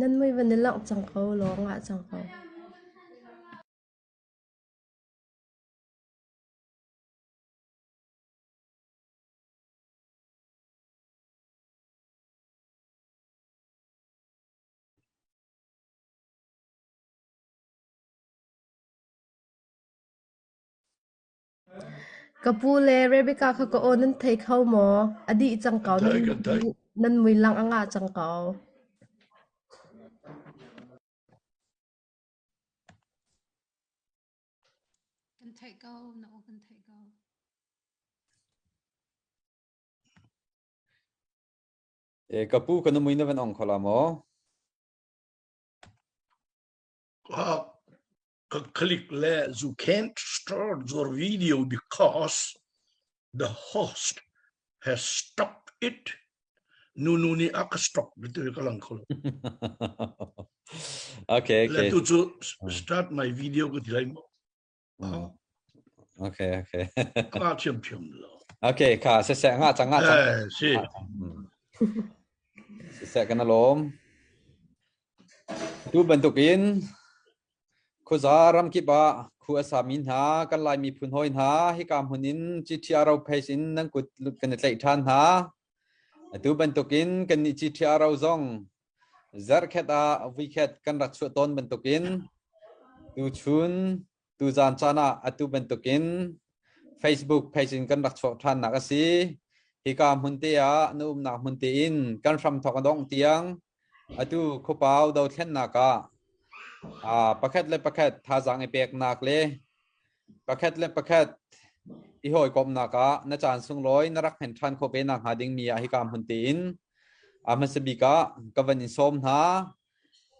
นั่นไม่วันนี้หลังจังเขาร้องอ่ะจังเขากระปูเลเรเบคาเขาก็โอนั่นไทยเข้าหมออดีจังเก่านั่นนั่นไม่หลังอ่ะจังเก่ากันไทยเก่าเนาะกันไทยเก่าkapu kan mo ina van ong khala mo click there. You can't start your video because the host has stopped it. No ni ak stop betul kalang kalau. okay Let to start my video ke dilai mo. okay Ka cium lo. okay ka se nga changa si. Se kan alom tu bentukin khu zaram ki ba khu asamin ha kan lai mi phun hoin ha hi kam hunin chi thiaro phaisin nang kut kan tlai than ha tu bentukin kan ni chi thiaro zong zar kheta wicket kan rak chu ton bentukin tu chun tu zan chana atu bentukin Facebook phaisin kan rak chu than na ka si hi kam hunte a num na hunte in kan ram thok dong tiang atu khu pau do thlen na ka pakhet le pakhet tha jang e pek nak le pakhet le pakhet i hoi kom na ka na chan sung loi na rak hen than kho pe na ha ding mi a hi kam hun tin amasabika kavan in som na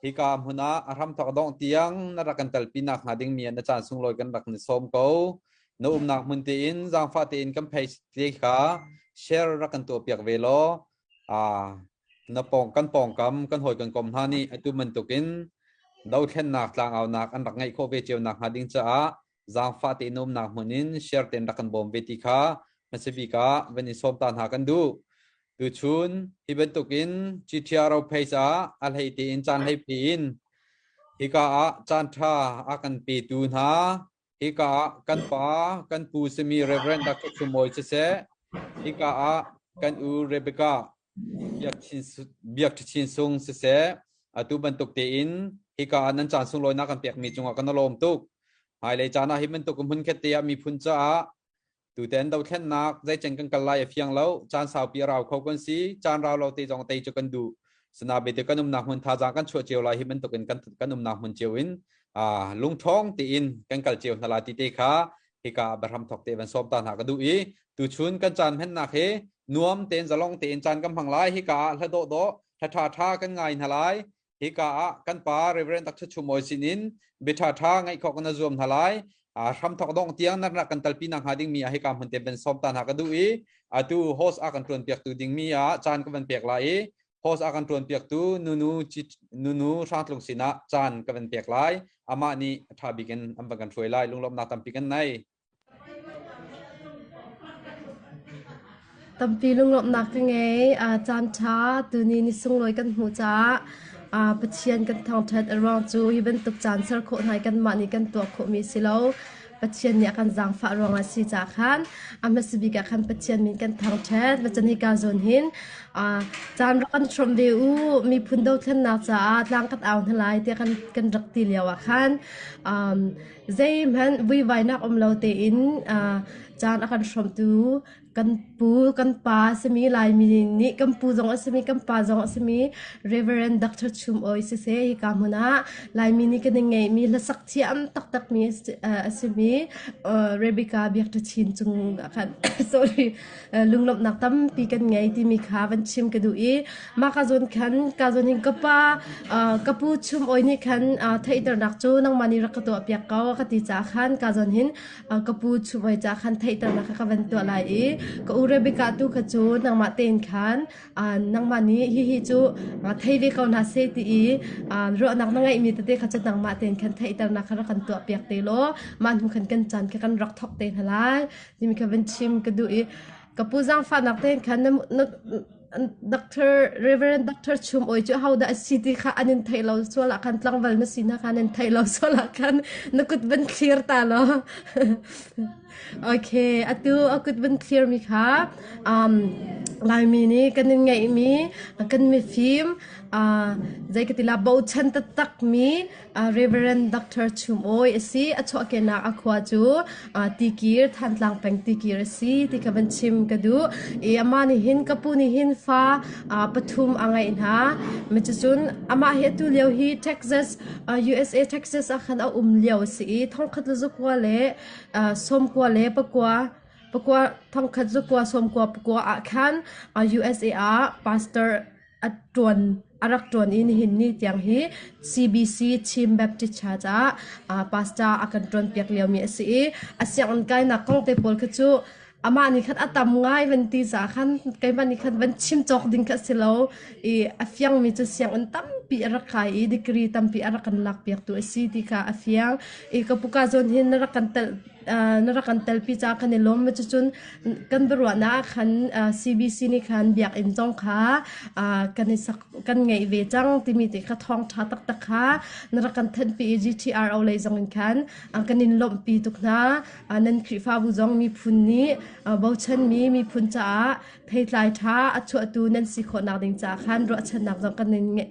hi kam huna aram thok dong tiang na rak kan tal pina ha ding mi na chan sung loi kan rak ni som ko no nak mun tin jang fa tin kam phai ti kha share rak kan to piak velo na pong kam kan hoi kan kom ha ni atu man tokin đâu khen nạc lang ao nạc ăn đặc ngay khô về chiều nạc hà đinh cha giang phát tin nôm nạc munin share tiền đặc kan bom về ti kha masibika when in som tan ha kan du tu chun hi ben tukin chi thiaro phaisa al hei ti in chan hei pin hi ka a chan tha a kan pi tu na hi ka kan pa kan pu semi reverend dak chumoi se hi ka a kan u rebecca biak chin sung se atu ban tuk te in hi ka nan chan sung loi na kan pek mi chunga kan lom tuk hai le chana hi men tuk mun khet tia mi phun cha tu ten dau khen nak zai cheng kan kalai fiang lo chan sao pi rao khau kan si chan rao lo te jong te chu kan du sna be te kanum nak mun tha jang kan chu chiu lai hi men tuk kan kanum nak mun chiu in lung thong ti in kan kal chiu hala ti te kha hi ka baram thok te ban som ta na ka du i tu chun kan chan hen nak he nuam ten zalong te in chan kam hang lai hi ka hla do tha kan ngai na lai hi ka kan pa reverend tak chu moi sinin betha tha ngai kho kan zoom thalai ram thok dong tiang na kan talpi nang hading mi a hi kam hunte ben som tan ha ka du i atu host a kan tron piak tu ding mi a chan ka ban piak lai host a kan tron piak tu nu sang tlung sina chan ka ban piak lai ama ni tha bigen am ban kan throi lai lunglom na tam pi kan naiตำปีลุงหลบหนักยังไงจานช้าตัวนี้นิส่งลอยกันหูจ้าปะเชียนกันทางเท็ดอรองจูฮีเป็นตุกจานเซอร์โคหายกันมานี่กันตัวโคมีสิโลปะเชียนเนี่ยกันจางฝารองอาศิจาคันมาสบิกาคันปะเชียนมีกันทางเท็ดมาจันฮิกาโซนหินจานรักันชมเดอูมีพุนดาวเทนนาจ้าล้างกัดเอาทั้งหลายเตียกันรักตีเลียวคันใจมันวิไวนักเราเตอินจานอาการชมตูกันปูกันปาสมีลายมินิกันปูจงสมีกันปาจงสมี Reverend Dr. Chum oi se se hi ka huna lai mini kan ngai mi la sak chi am tak mi simi Rebecca biak ta chin chung kan sorry lunglop nak tam pi kan ngai ti mi kha van chim ka du i ma ka zon hin ka pa ka pu chum oi ni khan thai tar nak chu nang mani rak to piak ka ka ti cha khan ka zon hin ka pu chum oi cha khan thai tar nak ka van to lai i ka u Rebecca tu ka chu nang ma ten khan nang mani hi chuไทยเวกเอาหน้าเซตีรอนักนั่งไงมีแต่เด็กเขาจะนั่งมาเต้นคันไทยแต่นักเขาคันตัวเปียกเตโลมันหูคันกันจันกันรักทอกเต้นหลายที่มีคันชิมกันดูกับผู้จ้างฟันนักเต้นคัน Doctor Reverend Doctor Chum oi chu how da city kha anin thailo sola kan tlangwal na sina kanin thailo sola kan nakut ban clear ta lo okay atu akut ban clear mi kha lai mi ni kanin ngai mi kan mi film zai katila bo chan ta tak mi Reverend Doctor Chum oi asi acho ke na akwa chu tikir Thantlang peng tikir si tikaban chim kadu e amani hin kapuni hin fa pathum angai na michun ama he tu leo hi Texas USA Texas akhan a leo si thongkhat lu kwa le som kwa le pakwa thongkhat zu kwa som kwa pakwa akhan USA pastor atron arak ton in hin ni tiang hi CBC Chim Baptist Church pastor akan tron piak leo mi si asyang kai na kong te pol khachu ama ni khat atam ngai van ti za khan kai ban ni khat ban chim chok ding kha silo afyang mi chu siang an tam pi arakai dikri tam pi arakan lak piak tu si ti ka afyang kapuka zon hin narakan tel pi cha kan lom me chun kan berwa na khan CBC ni khan biak in jong kha kan sak kan ngai ve chang ti mi te kha thong tha tak tak kha narakan then pi GTR au le jong khan kanin lom pi tukna nan khri fa bu jong mi phun ni bauchan mi phun cha thei tlai tha achu tu nan si kho na ding cha khan ro chan nak jong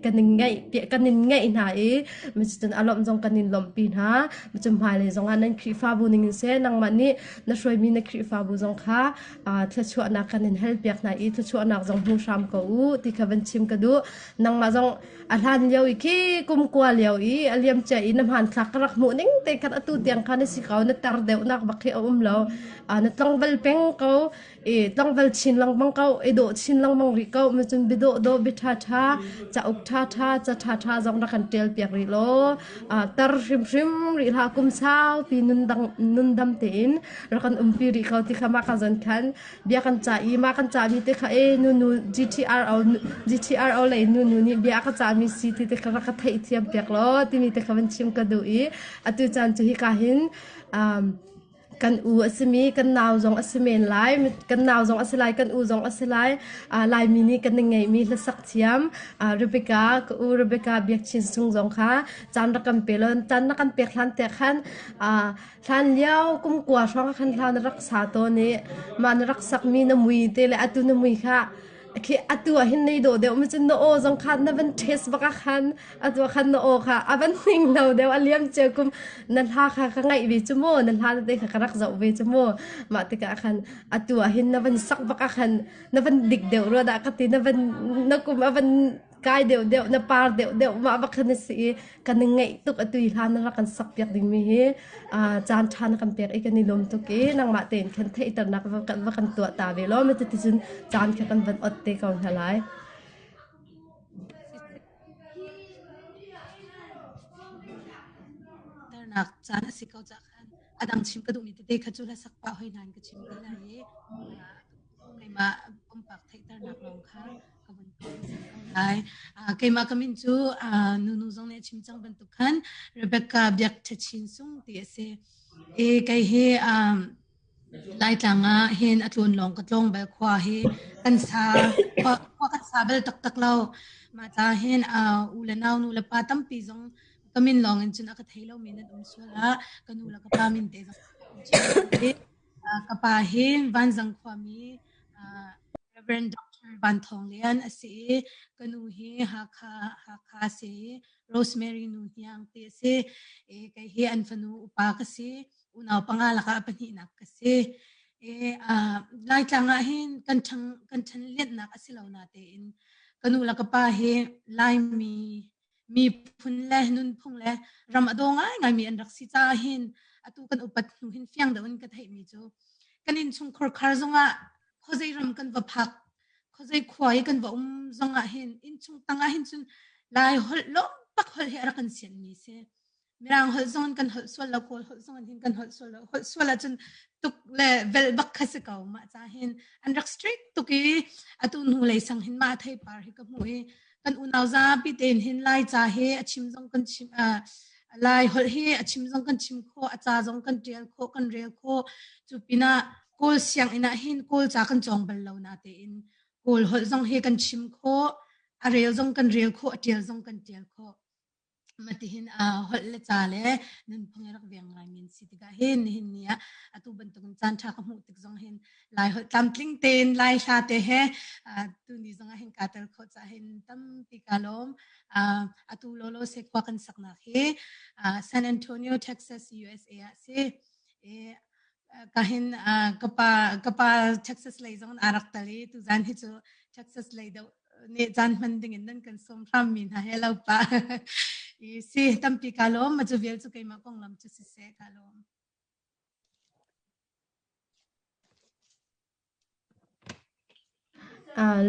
kanin ngai pi kanin ngai na mi chun alom jong kanin lom pi na mi chum hai le jong nan khri fa bu ning se nang mani na shroi mi na khri fa bu jong kha thla chu na kanin help yak na thla chu na jong hu sham ko ti khaban chim ka du nang ma jong alhan leo ki kum kwa leo aliam cha nam han thak rak mu ning te khat atu tiang khan si kaw na tar deu nak bakhi lo na tlong bal peng ko tlong bal chin lang bang ko do chin lang bang ri ko ma chun bido do bitha tha cha uk tha cha tha jong na kan tel piak ri lo tar rim ri ha kum sao pi nun dam tin rakan umpi ri ko ti khama ka zon khan bia kan cha ma kan cha mi te kha nu GTR au le nu ni bia ka cha mi si ti te kha ka thai thiam piak lo ti mi te khawan chim ka du atu chan chu hi ka hin kan u asimi kan naw jong asimen lai kan naw jong asilai kan u jong asilai lai mini kan ngai mi la sak thiam Rebecca biak chin sung jong kha chan ra kan pelon chan na kan pek hlan te khan hlan liao kum kwa song khan hlan rak sa to ni man rak sak mi na mui te le atu na mui kha khi atu hin nei do deu mi chin no o jong khan na ban test baka khan atu khan no o kha aban ning no deu aliam che kum nan ha kha ngai bi chumo nan ha te kha rak zau be chumo ma te ka khan atu hin na ban sak baka khan na ban dik deu ro da ka ti na ban na kum aban kai deu na par deu ma ba khan si kan ngai tuk atu han na kan sak piak ding mi he chan than kan pek e kan ni lom tuk e nang ma ten khan thei tar nak va kan tu ta ve lo me te tin chan kha kan ban ot te kaun halai nak chan si kau cha khan adang chim ka du mi te kha chu la sak pa hoi nan ka chim te la ye ngai ma pum pak thai tar nak long kha ka ban ko si kau lai ke ma kamin chu nu zong ne chim chang ban tu khan Rebecca biak the chin sung ti se kai he lai tanga hen atlun long ka tlong ba khwa he kan sa khwa kan sa bel tak tak lo ma ta hen u le naw nu le pa tam pi zong kamin long in chuna ka thailo min dum sola kanu la ka pa min te ka pa he van jang khwa mi Reverend Dr. Van Thong Lian ase kanu he ha kha se Rosemary nu hiang te se kai he an fanu upa ka se unaw pangala ka pani nak ka se lai tanga hin kan thang let nak asilaw na te in kanu la ka pa he lai mi phun le nun phung le ram adonga ngai mi an rak si cha hin atu kan upat nu hin fiang da un ka thai mi chu kanin chung khor khar zonga khozai ram kan va phak khozai khwai kan va zonga hin in chung tanga hin chun lai hol lo pak hol he ara kan sian mi se mirang hol zon kan hol swal la kol hol zon hin kan hol swal chun tuk le vel bak khas ka ma cha hin an rak strict tuki atu nu le sang hin ma thai par hi ka mu he kan unaw za pi ten hin lai cha he achim zong kan chim lai hol he achim zong kan chim kho acha zong kan rial kho kan rel kho chupina kol siang ina hin kol cha kan chong bal lo na te in hol hol zong he kan chim kho a rel zong kan rel kho atel zong kan tel kho matihin hol le chale nan phangrak veng lai min sitiga hin hin nia atu bantung chan tha ka mu tik zong hin lai hol tamtling ten lai sha te he tu ni zong hin katal kho cha hin tam pikalom atu lolo se kwa kan sakna he San Antonio Texas USA se e kahin kapa Texas lay zong arak tali tu zan hi chu Texas lay do ne zan manding in nan kan som ram min ha hello pa si tampi kalom ma chu vel chu kai ma kong lam chu si se kalom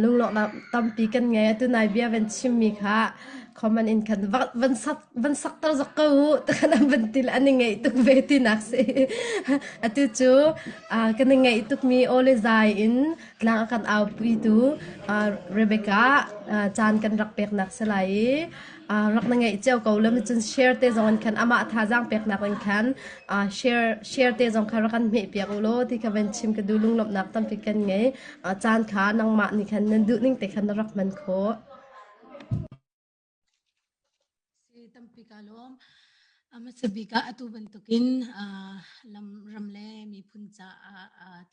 lung lok tam pi kan nge tu nai bia ven chim mi kha common in kan van sak tar zak ko ta kan van til ani nge tu ve ti nak se atu chu kan nge tu mi ole zai in lang kan au pi tu Rebecca chan kan rak pek nak selai rak na ngai cheu ko lam chun share te zong kan ama tha jang pek nak kan share te zong khara kan me pek lo ti ka ven chim ka dulung lop nak tam pi kan ngai chan kha nang ma ni kan nan du ning te kan rak man kho si tampi kalom ama sabika atu bantukin lam ramle mi puncha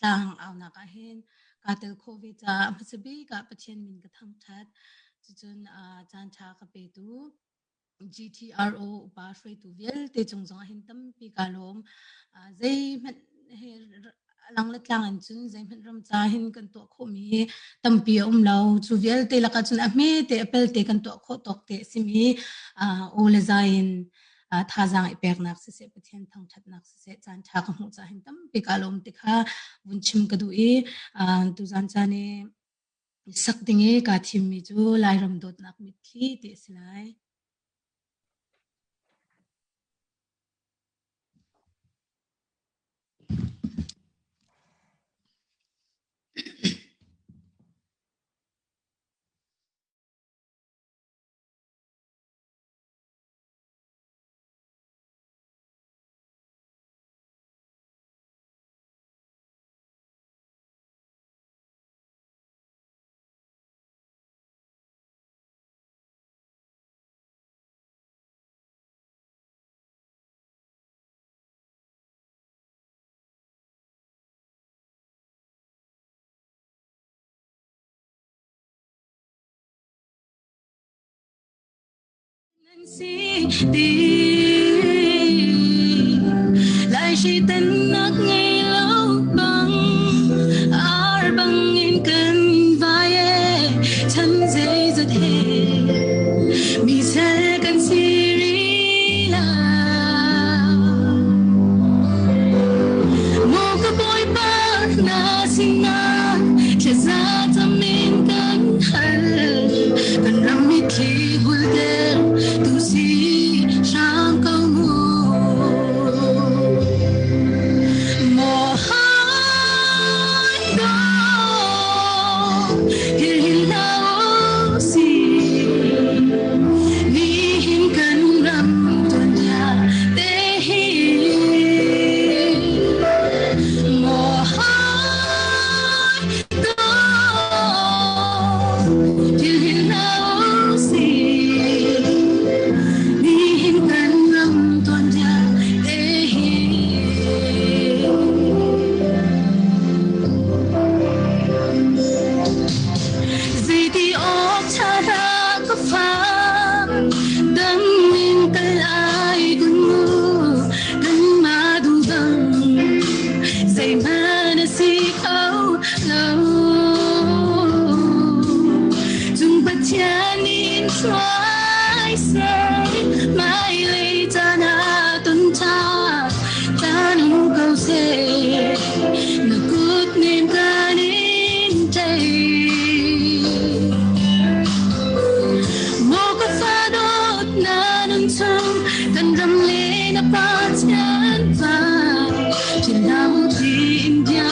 tang aw na ka hin katel covid ama sabika pathian min ka thang that chun chan tha ka pe tu GTRO upa free to vel te chung zong hin tam pi kalom zai man he lang lat lang an chun zai man ram cha hin kan to kho mi tam pi lo chu vel te la ka chun a me te apel te kan to kho tok te simi ole zain tha jang ipek nak se pathian thang that nak se chan tha ka mu cha hin tam pi kalom te kha bun chim ka du e tu jan cha ne sak dinge ka thim mi chu lai ram dot nak mi thli te silai lại chỉ tên nắc ngày lâu bằng ar bằng in cần vai chân dây giật hè mi sẽ cần siri là một cái bôi bát na sinh na chỉ ra tâm mình cần hận cần ram mi khi buồn tu si sang câu mồ hôi đó hiền nào si ni hiền cần ram tuần nhà để mồ hôi đó hiền nào si try say mai lê ta na tuần ta ta nung câu say na good name ka nin tay mo ka fa dot na nung chung kan ram le na pa chan va chin lam ti India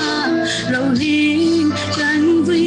rolling kan vui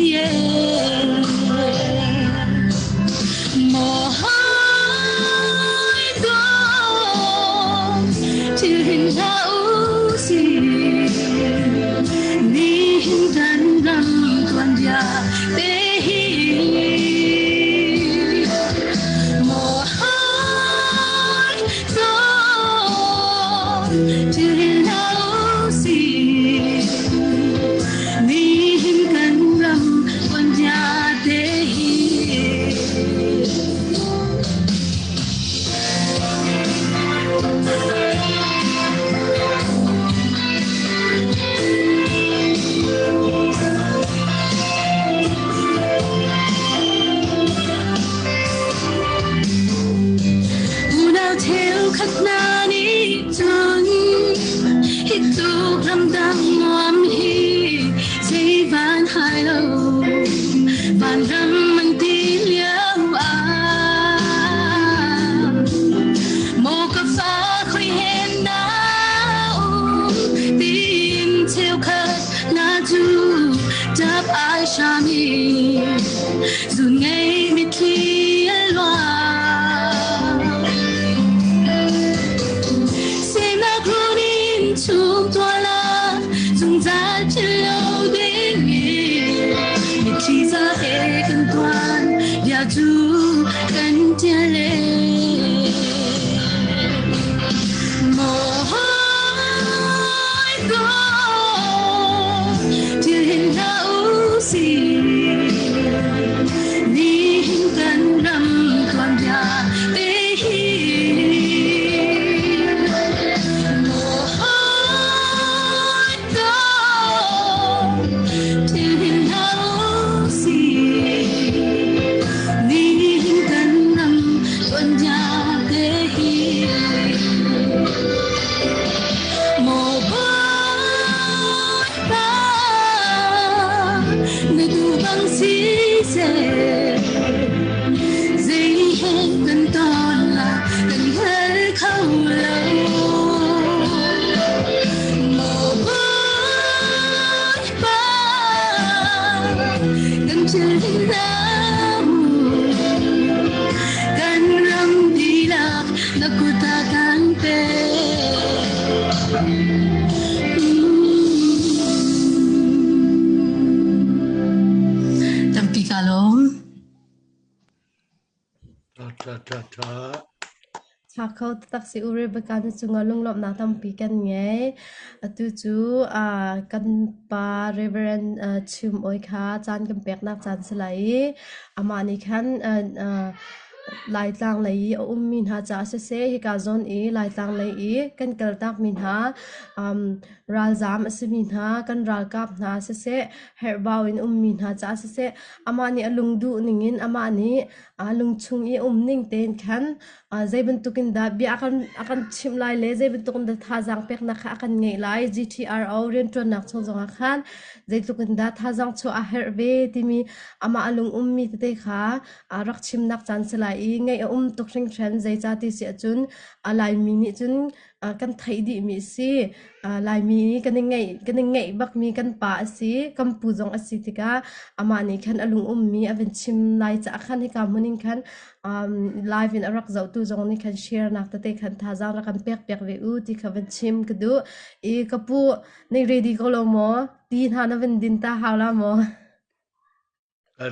chu kan tia le mo hoi go tia hin na u si ni kan ram tuan ya te hi mo hoi go tia hin na u si Cha khâu tak si uri bakan chu ngalung lop na tam pi kan nge atu chu kan pa reverend chum oi kha chan kan pek nak chan slai amani khan lai tlang lai min ha cha se hi ka zon e lai tlang lai e kan kal tak min ha ral zam asimin ha kan ral kap na se herbaw in min ha cha se amani alung du ningin amani alung chung i ning ten khan zai bentukin da bi akan chim lai le zai bentukin da tha jang pek na kha akan ngei lai GTRO ren tron nak chong jong khan zai tukin da tha jang chu a herve timi ama alung mi te kha rak chim nak chan sala i ngei tuk ring thren zai cha ti si chun alai mi ni chun kan thai di mi si lai mi ni kan ngei bak mi kan pa si kan pu jong asi tika ama ni khan alung mi aven chim lai cha khan hi ka munin khan live in arak zau tu zong ni khan share nak te khan tha jang ra kan pek ve u ti khavan chim kdu e kapu nei ready ko lo mo ti na na ven din ta hawla mo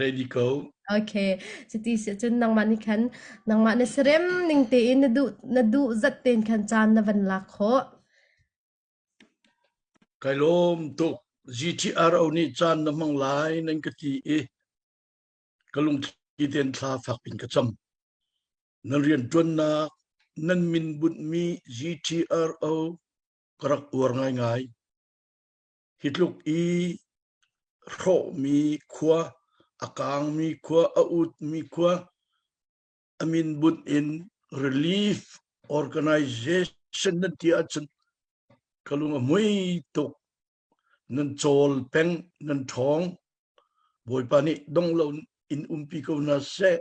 ready ko okay ti si chun nang mani khan nang ma na serem ning te in na du zat ten khan chan na van la kho kailom to GTRO ni chan na mang lai nang ka ti e kalung ki ten tha phak pin ka cham nan rian tuan na nan min but mi GTRO karak uar ngai hitluk i ro mi khwa akang mi khwa out mi khwa amin but in relief organization nan ti achun kalung amoi to nan chol peng nan thong boy pani dong lo in umpi ko na se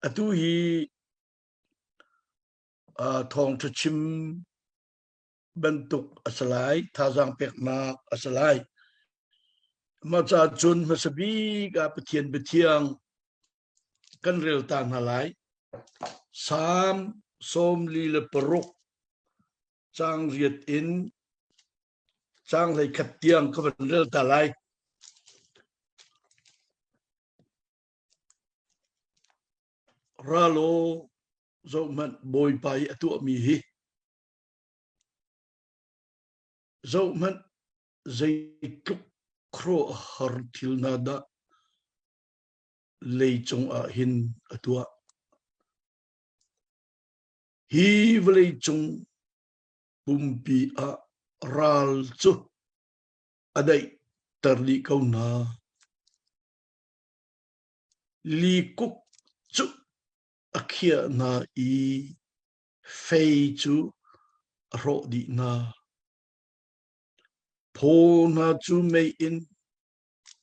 atu hi thong to chim bentuk asalai thazang pek na asalai ma cha chun masabi ga pethiang kan rel tan halai sam som li le peruk chang riat in chang lai khat tiang ka ban rel ta lai ralo zo man boy pai atu mi hi zo man zai tuk kro har thil na da lei chung a hin atua hi vlei chung pumpi a ral chu adai tarli kau na li kuk chu akhia na i fei chu ro di na pho na chu mei in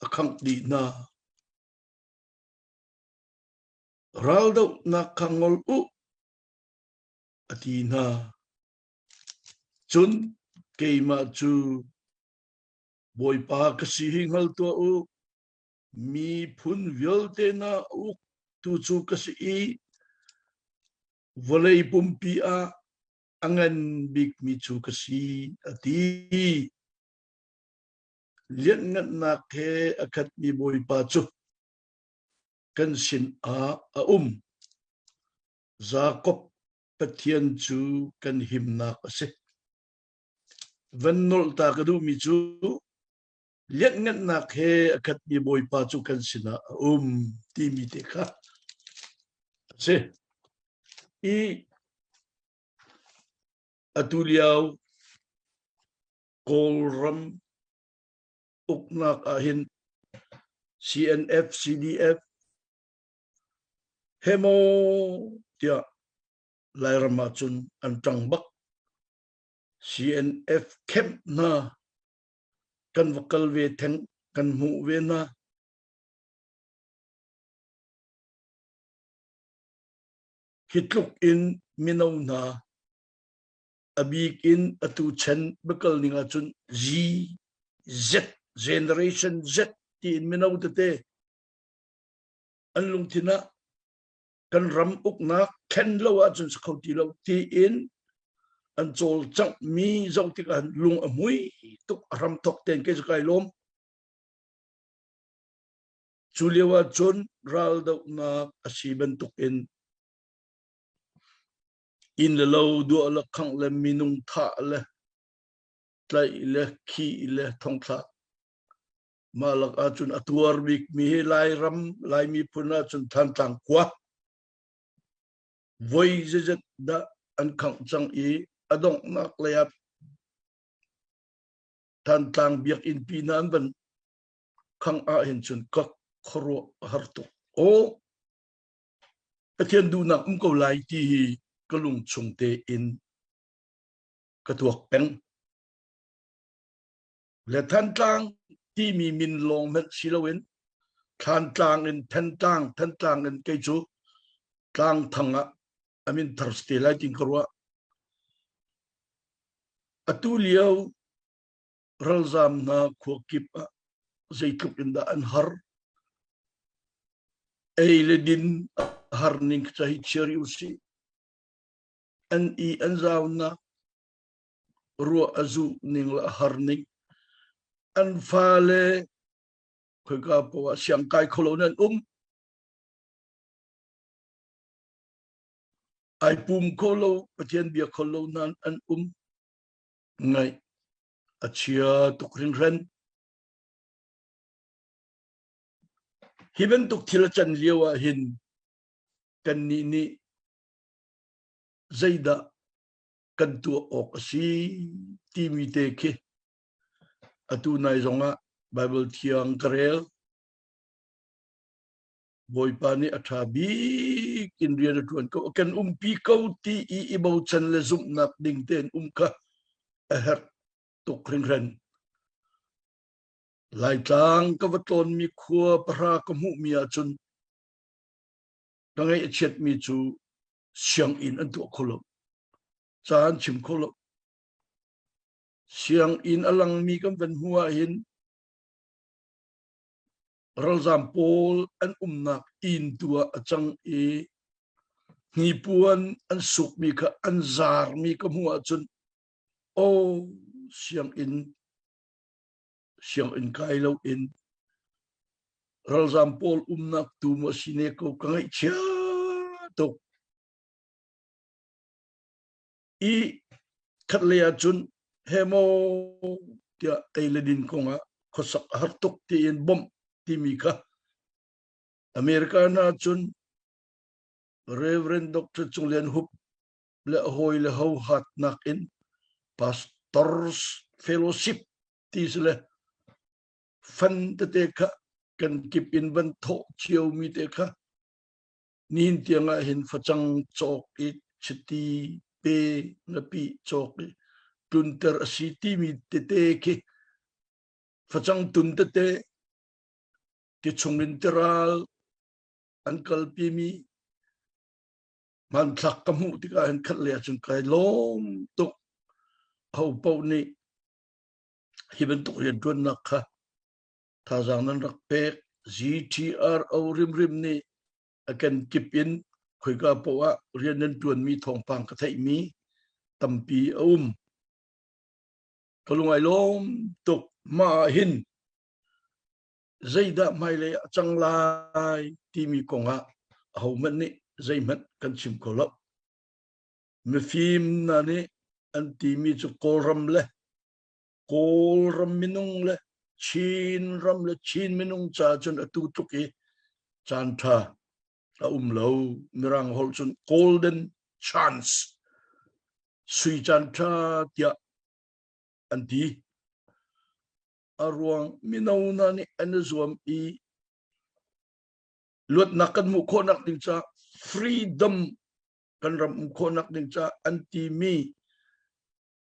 akhang di na ral do na kangol u ati na chun keima chu boy pa kasi hingal to u mi phun viol te na u tu chu kasi i volei pumpi a angan big mi chu kasi ati lian ngat na ke akat mi boy pa chu kan sin a Jacob pathian chu kan himnak ase vannol ta kadu mi chu liat ngat nak he akat mi boy pa chu kan sina ti mi te kha se I atuliao kolram uknak ahin CNF CDF hemo tia lairamachun antang bak CNF kem na kan vakal ve theng kan mu ve na hitluk in minau na abik in atu chen bakal ninga chun Z generation Z ti in minau te anlung thina kan ram uk na ken lo a chun sakhoti lo ti in an chol chang mi zau ti kan lung amui tuk ram thok ten ke kai lom chulewa chun ral do na asiban tuk in le lo du ala khang le minung tha le tlai le khi le thong tha malak a chun atuar bik mi lai ram lai mi puna chun Thantlang kwa voi je da an khang chang adong nak le ap Thantlang biak in pinan ban khang a hin chun ka khoro hartu o pathian du nak ko lai ti kalung chung te in katuak peng le Thantlang ti mi min long met silawin Thantlang in Thantlang in kai chu tlang thanga amin Thursday lai tin korwa atuliao ralzam na khokip zaitup in da anhar eiledin harning chahi cheri usi an anzauna ruwa azu ning la harning an fale khoika po siang kai kholonan ai pum kholo pathian bia kholonan an ngai achia tukring ren hiben tuk thilachan liawa hin kan ni zaida kan tu ok si timi te ke atu nai zonga Bible thiang karel boy pani athabi kindria tuan ko kan pi ko ti ibo chan le zum nak ding ten ka her tukring ren lai tang ka waton mi khua para ka mu mi a chun dangai chet mi chu siang in an tu kholo chan chim kholo siang in alang mi kam ven huwa hin ralzam pol an nak in tua achang ni puan an suk mi ka an zar mi ka huwa chun o siang in kai lo in ralzam pol nak tu mo sine ko kangai cha to khatlea chun hemo tia eiledin konga khosak hartuk ti in bom ti mi ka America na chun Reverend Dr. Chunglen Hup le hoi le ho hat nak in pastors fellowship ti sele fan te ka kan kip in ban tho chiu mi te ka nin tianga hin phachang chok chiti pe na pi chok tunter city mi te ke phachang tun te ti chungin teral uncle pi mi man thak kamu ti ka han khat le chung kai lom tuk hau pau ni hiben tuk yen tuan nak kha tha jang nan rak pe GTR au rim ni akan kipin khoi ka po a rian nan tuan mi thong pang ka thai mi tampi kalungai lom tuk ma hin zai da mai le chang lai ti mi konga ho man ni zai mat kan chim ko lo me phim na ni an ti mi chu kol ram minung le chin ram le chin minung cha chun atu tu ki chan tha a lo mirang hol chun golden chance sui chan tha tia an ti arwang minau na ni an zuam I luat nakan mu ko nak ding cha freedom kan ram mu ko nak ding cha anti mi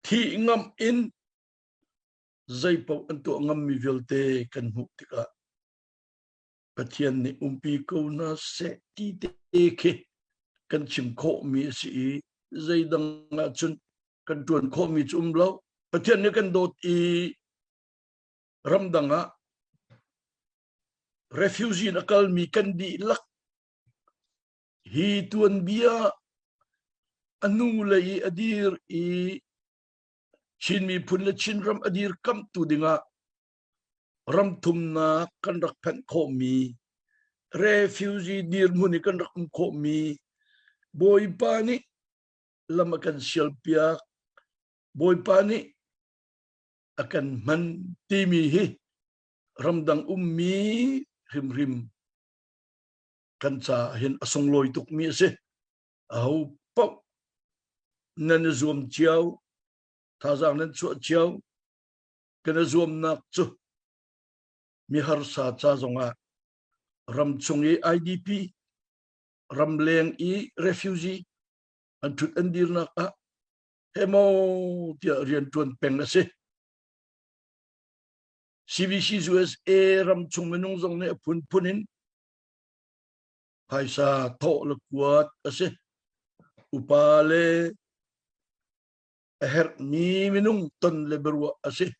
thi ngam in zai po antu ngam mi velte kan mu tika pathian ni umpi ko na se ti te ke kan chim kho mi si zai dang nga chun kan tuan kho mi chum lo pathian ni kan dot I ram danga refugee nakal mi kan di lak hi tuan bia anu lai adir I chin mi phun le chin ram adir kam tu dinga ram thum na kan rak phan kho mi refugee dir muni kan rak kho mi boy pani lama kan silpia boy pani akan man timi hi ramdang ummi rim kan cha hin asong loi tuk mi se au pop nan zoom chiao tha jang nan chu chiao kan zoom nak chu mi har sa cha zonga ram chungi IDP ram leng I refugee an thut an dir nak a hemo tia rian tuan peng ase CBC USA ram chung menung zong ne punin paisa tho le kuat ase upale her mi menung ton le berwa ase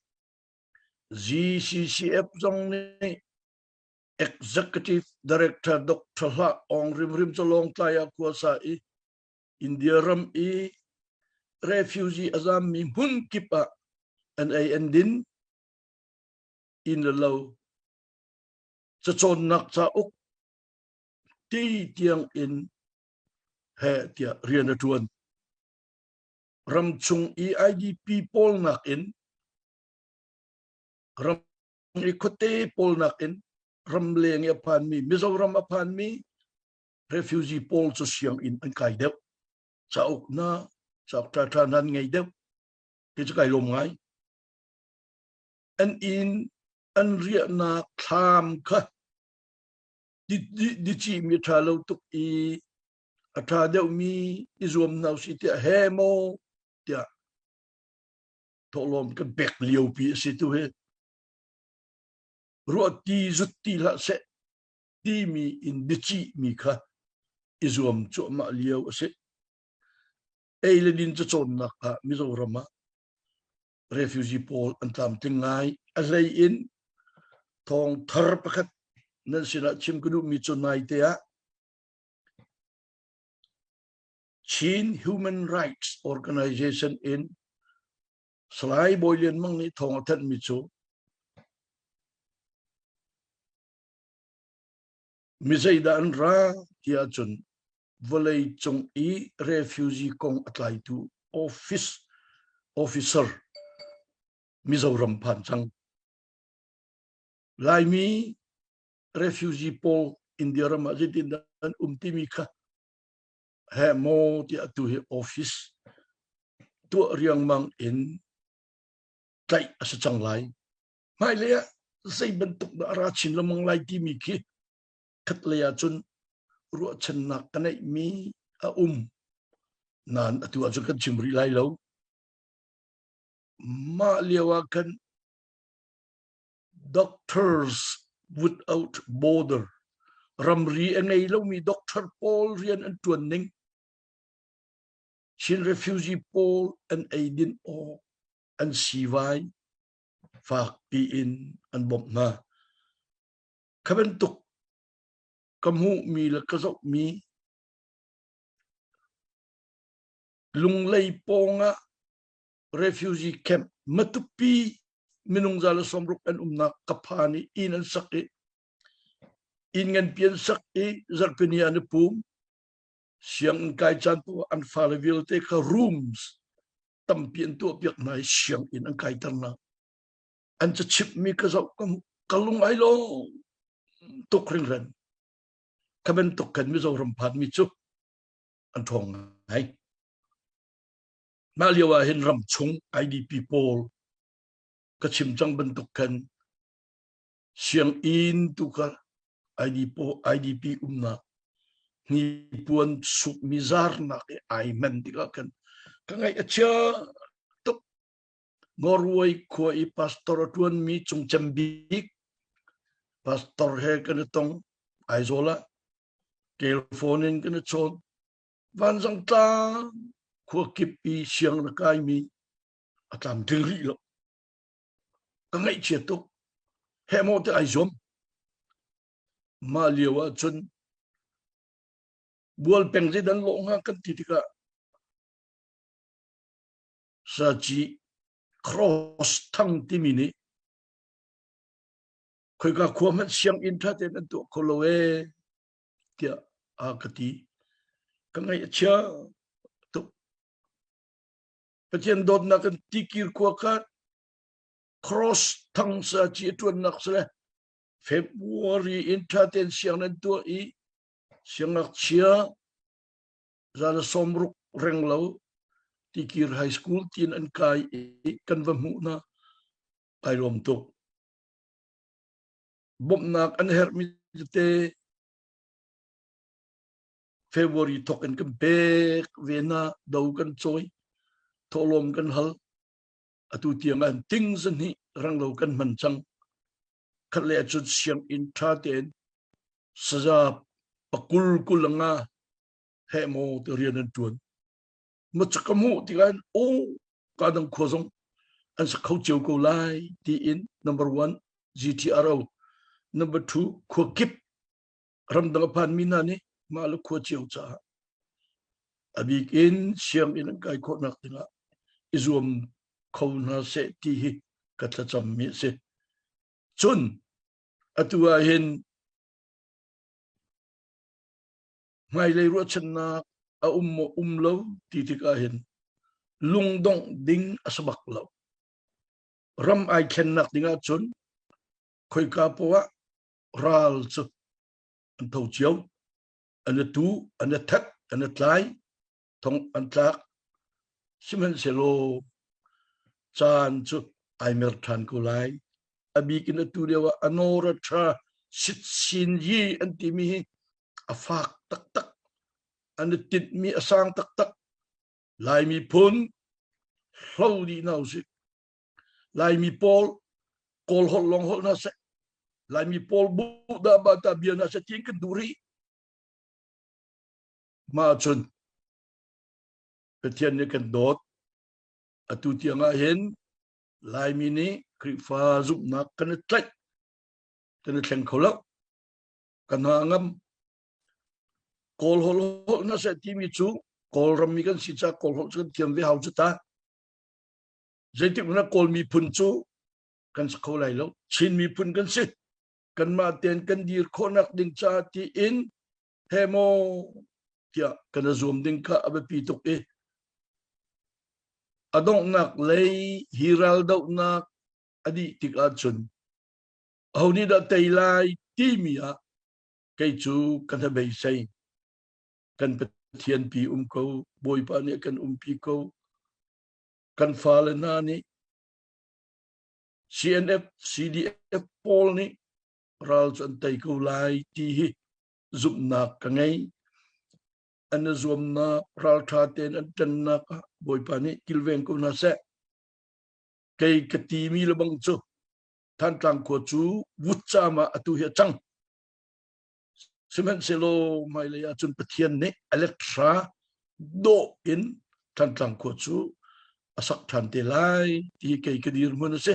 GCCF zong ne Executive Director Dr. Ha ong rim chalong tlaya kuasa I India ram I refugee azam mi hun kipa an ai endin in the low cha chon nak cha uk ti tiang in he tia rian atuan ram chung IDP pol nak in ram I khote pol nak in ram leng ya pan mi mizoram apan mi refugee pol chu siang in an kai deuh cha uk na cha tra nan ngai deuh ti cha kai lom ngai an in an ria na tham kha di chi mi tha lo tuk I atha deuh mi izom nau si tia hemo tia tholom kan bek liu pi si tu he ro ti zut ti la se ti mi in di chi mi kha izom chu ma liu se ei le din chon na ka mizorama refugee pol an tam tingai a lei in thong thar pakhat nan sina chim kudu mi chonai te a Chin Human Rights Organization in Slai Boylian mang ni thong athan mi chu mi zai dan ra tia chun volei chung I refugee kong atlai tu officer Mizoram phan chang lai mi refugee pol India ram ajitin dan umtimi kha he mo tia tu he office tu riang mang in tai asa chang lai mai le sai bentuk da ra chin lamang lai ti mi ki khat le ya chun ru chen nak kanai mi a nan atu a kan chimri lai lo ma lewa kan Doctors Without Border ramri angai lo mi Dr. Paul rian an tuan ning chin refugee Paul an aidin o an siwai fak pi in an bom na kabentuk kamu mi la kazok mi lunglei ponga refugee camp matupi minung zala somruk an umna kapani in an saki in ngan pian sak e zar peni an pum siang kai chan tu an falvil te ka rooms tam pian tu piak nai siang in an kai tar na an cha chip mi ka zau kalung ai lo tok ring ren ka ben tok kan mi zo ram phat mi chu an thong ai ma liwa hin ram chung IDP pol ka chim chang ben tok kan siang in tu ka IDP umna ni puan suk mizar na ke ai men tika kan kangai acha tok Norway ko I pastor tuan mi chung chambik pastor he kan tong aizola telefonin kan chon van zang ta ko kipi siang na kai mi atam dingri lo kangai che tok he mo te aizom ma liwa chun bual peng ji dan lo nga kan titika sa chi cross thang ti mini khoi ka khuaman siang in tha ten an to kholowe tia akati kangai acha to patien dot na kan tikir ko ka cross thang sa chi tuan nak sele February in tha ten siang nan to I siang nak chia za la somruk reng lo tikir high school tin an kai kan va mu na kai rom to bom nak an her mi te February tok en kan bek vena dau kan choi tholom kan hal atu tiang an ting zan hi rang lo kan man chang khat le chu siang in tha ten saza pakul kulanga he mo te rian an tuan ma chakamu ti kan o ka dang khozong an sa khau cheu ko lai ti in number 1 GTRO number 2 kho kip ram dang pan mina ni ma lu kho cheu cha abik in siam in kai kho nak tinga izum khau na se ti hi ka tla cham mi se chun atua hin ngai le ro chen na a lo ti ti ka hin lung dong ding asbak lo ram ai khen nak dinga chun khoi ka powa ral chu an thau chiao an tu an that an tlai thong an tlak simen selo chan chu ai mer than ko lai abi kin tu dewa anora tra sit sin yi an ti mi afak tak tak an tit mi asang tak tak lai mi pun hlau di nau si lai mi pol kol hol long hol na se lai mi pol bu da ba ta bia na se tin kan duri ma chun petian ne kan dot atu tianga hen lai mi ni kri fa zup na kan tlai kan thleng khola kan ngam kol hol hol na se ti mi chu kol ram mi kan si cha kol hol chu tiam ve hau chu ta zaitik na kol mi phun chu kan sa kholai lo chin mi phun kan si kan ma ten kan dir khonak ding cha ti in hemo tia kan zoom ding ka abapi tok e adong nak lei hiral dau nak adi tik a chun honi da tailai timia kai chu kan ha bei sai kan pathian pi ko boy pa ne kan pi ko kan fale na ni CNF CDF pol ni ral chan tai ko lai ti hi zup na ka ngai an zoom na ral tha ten an tan na ka boy pa ni kilven ko na se kai ka ti mi lo bang chu Thantlang ko chu wutcha ma atu he chang simen selo mai le ya chun pathian ne electra do in Thantlang ko chu asak than te lai ti kai ka dir mun se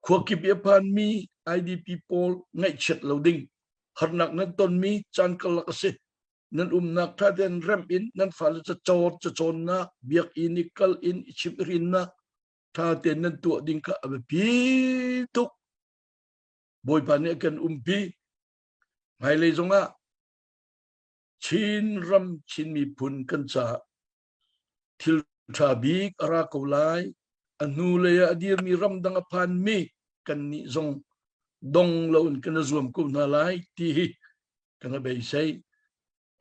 kho ki be pan mi IDP pol ngai chet loading harnak nan ton mi chan kal ka se nan nak tha den ram in nan fal cha chon na biak inikal in chip rin na tha ten nan tu ding ka pi tuk bồi pani kan umpi ngai le zonga chin ram chin mi pun kan cha thil tha bik ara ko lai anu le adir mi ram dang pan mi kan ni zong dong lo un kan zuam ko na lai ti kan be sei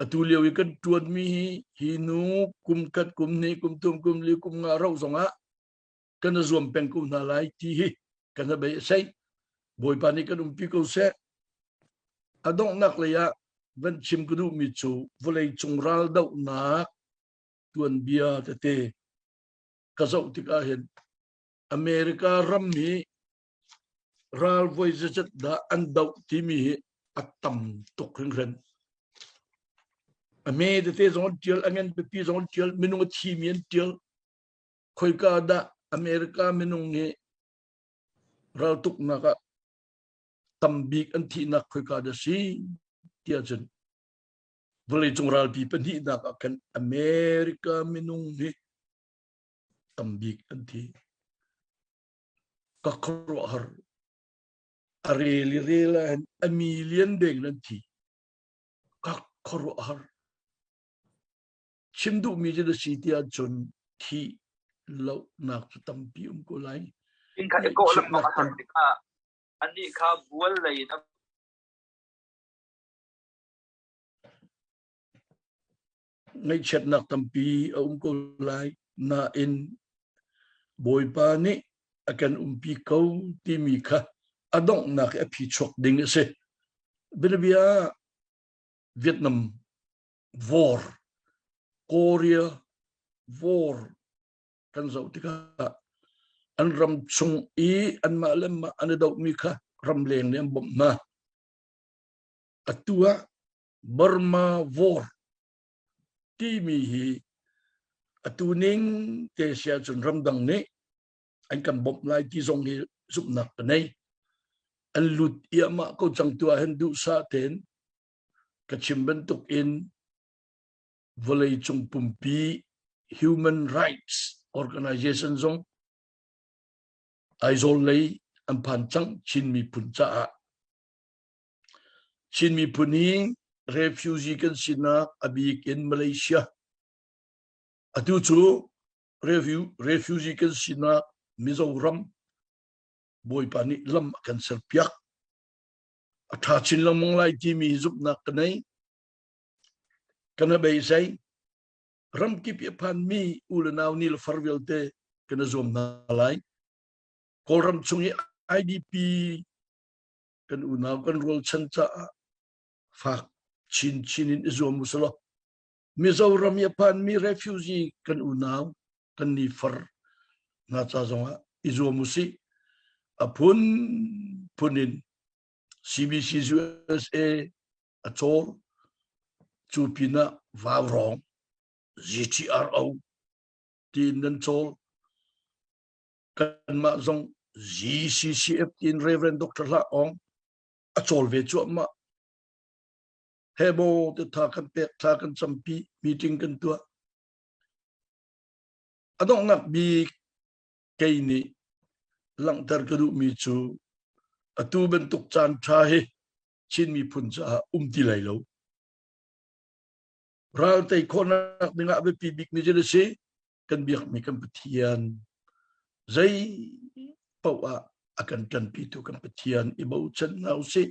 atuliu kan tuan mi hi nu kum kat kum ni kum tum kum li kum nga rau zonga kan zuam peng ko na lai ti kan be sei bồi pani kan umpi ko se adong nak le ya van chim kudu mi chu volei chungral dau na tuan bia te ka zau ti ka hen America ram mi ral voice chat da an dau ti mi atam tok ring ren ame te zon tiel angen pe pi zon tiel minung chi mien tiel khoi ka da America minung nge ral tuk na ka tam bik an thi na khoi ka da si tia chen volei chungral pi pen hi na ka kan America minung nge tam bik an thi ka khro har areli rela a million deng nan thi ka khro har chimdu mi je si tia chon thi lo nak chu tam pi ko lai in ka ko lam ma ka ka ani kha bual lai na ngai chet nak tam pi ko lai na in boy pa ni akan pi ko ti mi kha adong nak a phi chok ding se binabia Vietnam war Korea war kan zau tika an ram chung an malam an dau mi kha ram leng nem bom na atua Burma war ti mi hi atuning te sia chun ram dang ne an kan bom lai ti zong hi zup nak nei an lut ia ma ko chang tua hen du sa ten ka chim ban tuk in volei chung pumpi human rights organization zong aizol lei an phan chang chin mi pun cha chin mi puni refugee kan sina abik in Malaysia atu chu refugee kan sina Mizoram boy pani lam kan serpiak atha chin lam mong lai ti mi zup na kanai kana bei sai ram ki pi phan mi ulanaw nil farvelte kana zom na lai kol ram chungi IDP kan unaw kan rol chan cha fak chin in zom musalo Mizoram ya pan mi refugee kan unaw kan ni far na cha zonga izom musi apun punin CBC USA atol chupina vavrong GTRO tin nan chol kan ma zong GCCF tin Reverend Dr. La Ong atol ve chu ma hebo te tha kan pe tha kan champi meeting kan tua adong nak bi kaini lang tar kadu mi chu atu bentuk chan tha he chin mi phun cha ti lai lo ral tai khona ninga be pi bik ni je se kan biak mi kan pathian zai pawa akan kan pi tu kan pathian i bau chen nau se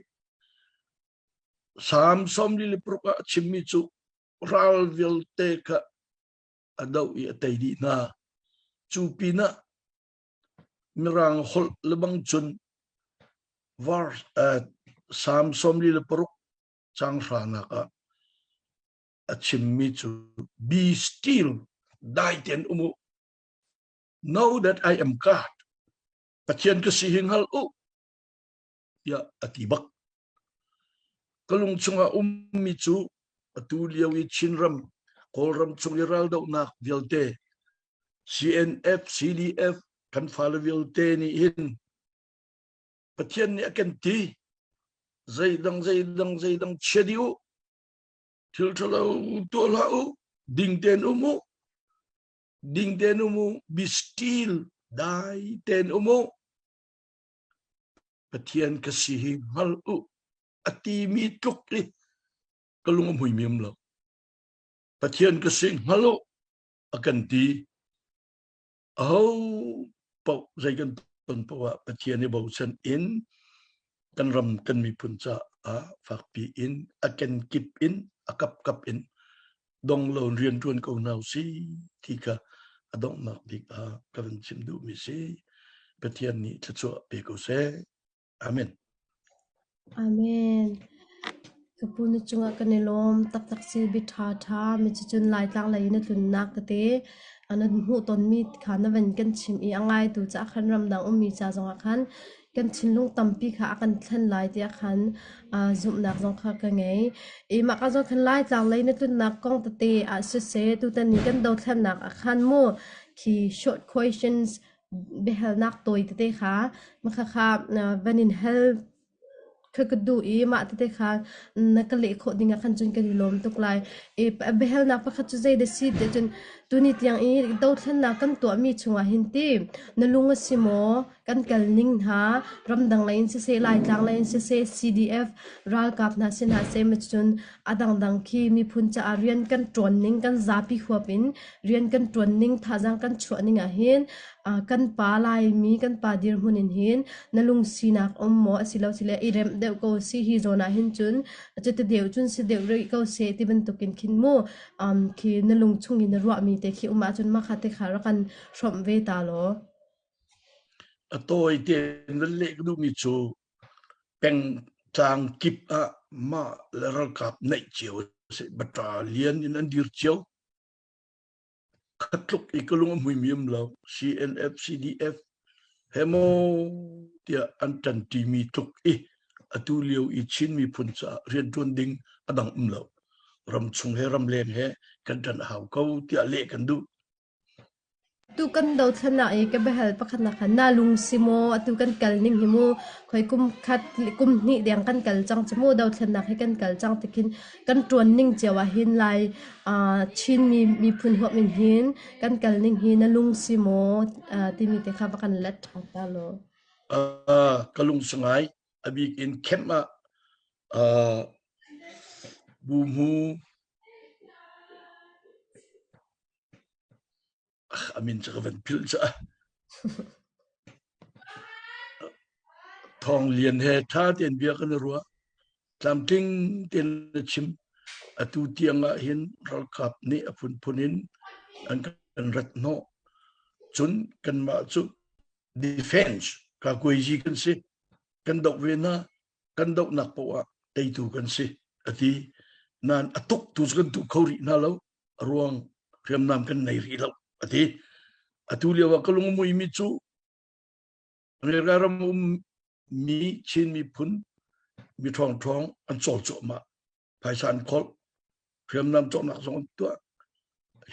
sam som li le proka chimmi chu ral vil te ka adau i tai di na chu pina mirang hol lebang chun var sam som li le prok chang rana ka achimmi chu be still dai ten umu know that I am God pathian ka si hingal u ya atibak kalung chunga ummi chu atuliawi chinram kolram chungiral dau nak vilte CNF CDF kan fala vilte ni hin pathian ni akan ti zaidang chediu til thalau tolau ding ten umu be still dai ten umu Pathian kasi halu ati mi tuk ni kalungam hui miam lo. Pathian kasi halu akan di au pau zai kan ton pawa pathian ni bau san in kan ram kan mi punca a fak pi in akan kip in akap kap in dong lo rian tuan kau nau si tika adong nak dik a kan sim du mi si pathian ni tsu pe ko se amen. Amen. Kapuni chunga kanilom tak tak si bitha tha mi chun lai tlang lai na tun nak te anan hu ton mi khana ven kan chim I angai tu cha khan ram dang mi cha zonga khan kan chinlung tampi kha akan thlan lai te khan zum nak zong kha ka ngei I ma ka zo khan lai tlang lai na tun nak kong te a se tu tan ni kan do thlan nak khan mo ki short questions behel nak toy te kha ma kha vanin helpคือดูอีมาตั้งแต่ข้านักเลี้ยขดดิ่งขันจนกันลมตุกไลเบลนักประคัตจุใจเดซิเดจนตัวนี้ยังอีดาวทันนักกันตัวมีช่วงหินตีนลุงสิโมกันกัลนิงหารำดังไลน์เซไลน์ดังไลน์เซ CDF รัลกับนาสินหาเซมจนอดังคีมีพุนจะเรียนกันตรวนนิงกันซาปีหัวปินเรียนกันตรวนนิงท่าจังกันชวนนิงหินกันปาลายมีกันปาดีร์หุนินหินนลุงสีนักอมหมอสิเลวสิเลอีเรมเดวก็สิฮิโซนาหินจุนจะเดียวจุนสิเดียวรีก็เสติบันตุกินขินโมคีนลุงชุ่งอินรัวมีแต่ขีอุมาจุนมาขัดเตขารักันชมเวตาโลตัวเตียนเล็กดูมีจูเป็นจางกิบอะมาแล้วเรากับในเจียวสิบัตรเลียนนันดีเจียวขัดลุกอีกลุงมุ่ยมีมเรา CNF CDF เฮโมเดียอันจันทีมีทุกอีอตุเลียวอีชินมีพุนจะเรียนจวนดิ่งอดังเรารำชงเฮรำเลงเฮกันจันหาวเขาเตียเละกันดู tu kan do thana e ke behel pakhat na khan na lung simo atu kan kal ning himu khoi kum khat kum ni deng kan kal chang chmu do thana he kan kal chang tikin kan tron ning chewa hin lai chin mi phun ho min hin kan kal ning hin na lung simo ti mi te kha bakan lat thata lo kalung sangai abi in kema bumu amin sa kavan pil sa thong lian he tha ten bia kan ruwa tlam ting ten chim atu tianga hin ral kap ni apun punin an kan rat no chun kan ma chu defense ka koi ji kan se kan dok ve na kan dok nak pawa dei tu kan se ati nan atuk tu kan tu khori na lo ruang riam nam kan nei ri lo ati atu lewa kalung mo imi chu ngaram mi chin mi pun mi thong an chol cho ma phaisan khol riam nam chok nak song tu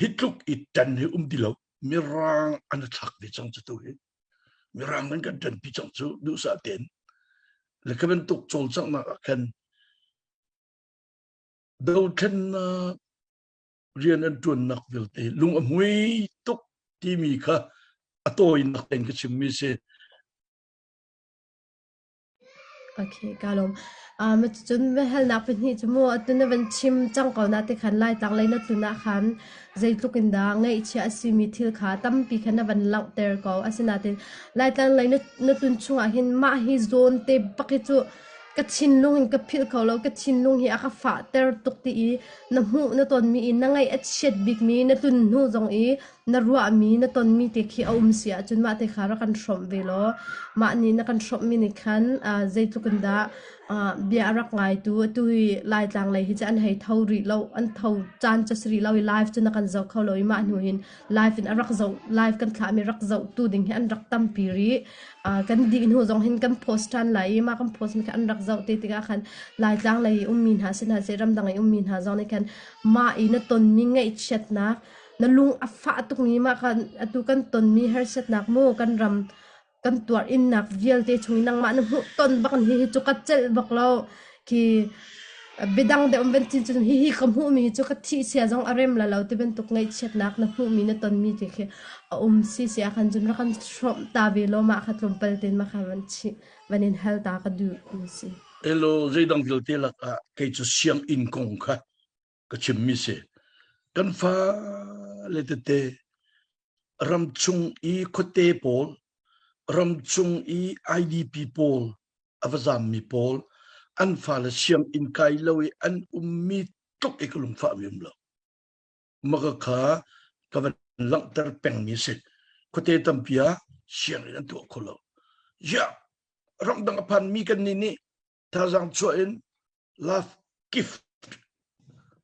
hitluk itan he dilo mi rang an thak di chang chu he mi rang kan dan pi chang chu du sa ten le kan tuk chol chang na kan do kan rian an tuan nak vil te lung amui tuk ti mi kha atoi nak ten ka chim mi se okay kalom ma chun behel na pen hi chmu atuna van chim chang ko na te khan lai tang lai na tuna khan zaitluk inda ngai chi asimi thil kha tam pi khan van lau ter ko asina te lai tang lai na tun chunga hin ma hi zone te paki chu ka chin lung in ka phil ko lo ka chin lung hi aka fa ter tuk ti I na mu na ton mi in na ngai at shed big mi na tun nu zong I na ruwa mi na ton mi te khi aum sia chun ma te khara kan shom ve lo ma ni na kan shom mi ni khan zaitluk inda bia rak ngai tu lai tlang lai hi chan hei thau ri lo an thau chan chasri lo live chu na kan zo kho loi ma nu hin live in arak zo live kan thla mi rak zo tu ding an rak tam pi ri kan di in hu zong hin kan post tan lai ma kan post mi kan rak zo te tika khan lai tlang lai min ha sin ha se ram dang min ha zong ni kan ma I na ton mi ngai chat na na lung afa tuk mi ma kan atu kan ton mi her set nak mo kan ram kan tuar in nak vial te chung nang ma na hu ton bakan hi chu ka chel bak lo ki bidang de ben tin chun hi kam hu mi chu ka thi sia jong arem la lo te ben tuk ngai chet nak na hu mi na ton mi te khe si sia khan jun ra khan shrom ta be lo ma kha tlom pal tin ma kha van chi vanin hal ta ka du si elo zeidang vil te la ke chu siang in kong kha ka chim mi se kan fa le te ram chung i khote pol ram chung i idp pol avazam mi pol an fa la siang in kai lowi an ummi tok e kulum fa mi lo maka kha ka van lang tar peng mi se khote tampia siang in to kholo ya ram dang pan mi kan ni ta jang cho in love gift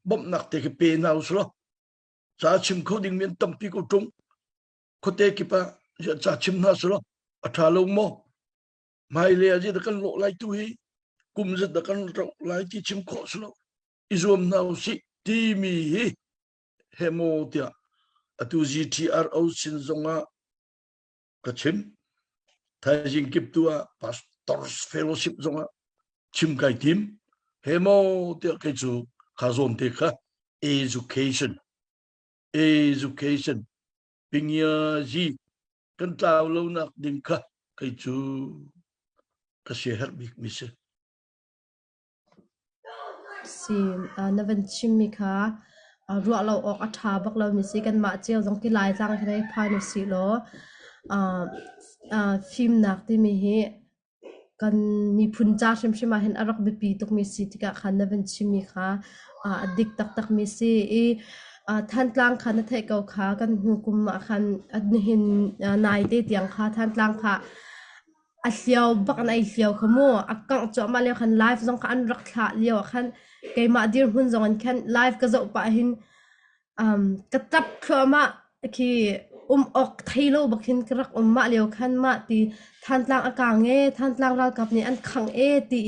bom nak te ke pe na uslo sa chim coding min tampi ko tung khote ki pa cha chim na uslo atha lo mo mai le aji da kan lo lai tu hi kum zat da kan ro lai ti chim kho uslo izom na usi ti mi hi hemo tia atu gtro sin zonga ka chim thai jing kip tua pastors fellowship zonga chim kai tim hemo tia ke chu khazon te kha education pingya ji kan tlaw lo nak ding kha kai chu ka shehar big mise si na van chim mi kha ru lo ok atha bak lo mi si kan ma cheu jong ki lai tlang khrei phan si lo film nak ti mi hi kan mi phun cha shim shima hen arak bi pi tok mi si tika khan na van chim mi kha adik tak tak mi si e Thantlang khan na thai kau kha kan hu kum ma khan adn hin nai te tiang kha Thantlang kha a hliau bak an ai hliau khamo akang cho ma le khan live zong kha an rak thla leo khan ke ma dir hun zong an khan live ka zo pa hin ka tap khama ki ok thailo bakhin krak ma leo khan ma ti Thantlang akange Thantlang ral kap ni an khang e ti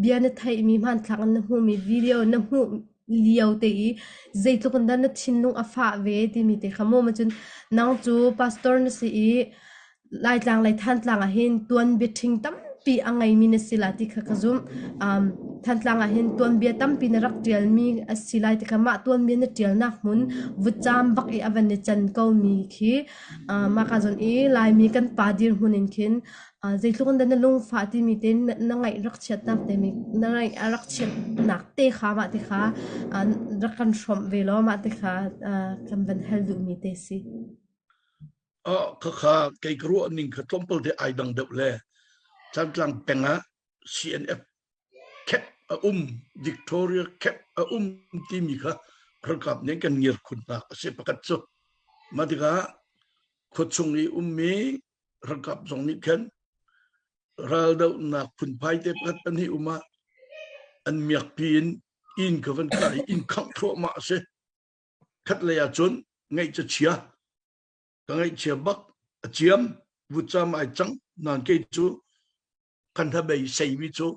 bian thai mi man thlang an hu mi video na hu liao te zeitluk an dan na thinlung afa ve ti mi te khamo ma chun nang chu pastor na si lai tlang lai Thantlang a hin tuan bi thing tam pi angai mi na sila ti kha kazum Thantlang a hin tuan bi tam pi na rak tial mi asilai ti kha ma tuan bi na tial na mun vucham bak I avan ne chan ko mi khi ma ka zon lai mi kan pa dir hunin khin zeitluk an dan na lung fa ti mi te na ngai rak chet nak te mi na ngai rak chet nak te kha ma ti kha rakan shom ve lo ma ti kha kan van hel du mi te si kha kai gru ning kha tompel de ai dang de le Thantlang penga cnf ket Victoria ket ti mi kha rakap ne kan ngir khun na se pakat so madiga khochung ni mi rakap jong ni khan ral da na khun pai te pat ani an miak pin in ka van kai in khang thro ma se khat le ya chun ngai cha chia ka ngai chia bak chiam vu cha mai chang nan ke chu kan tha bei sei mi chu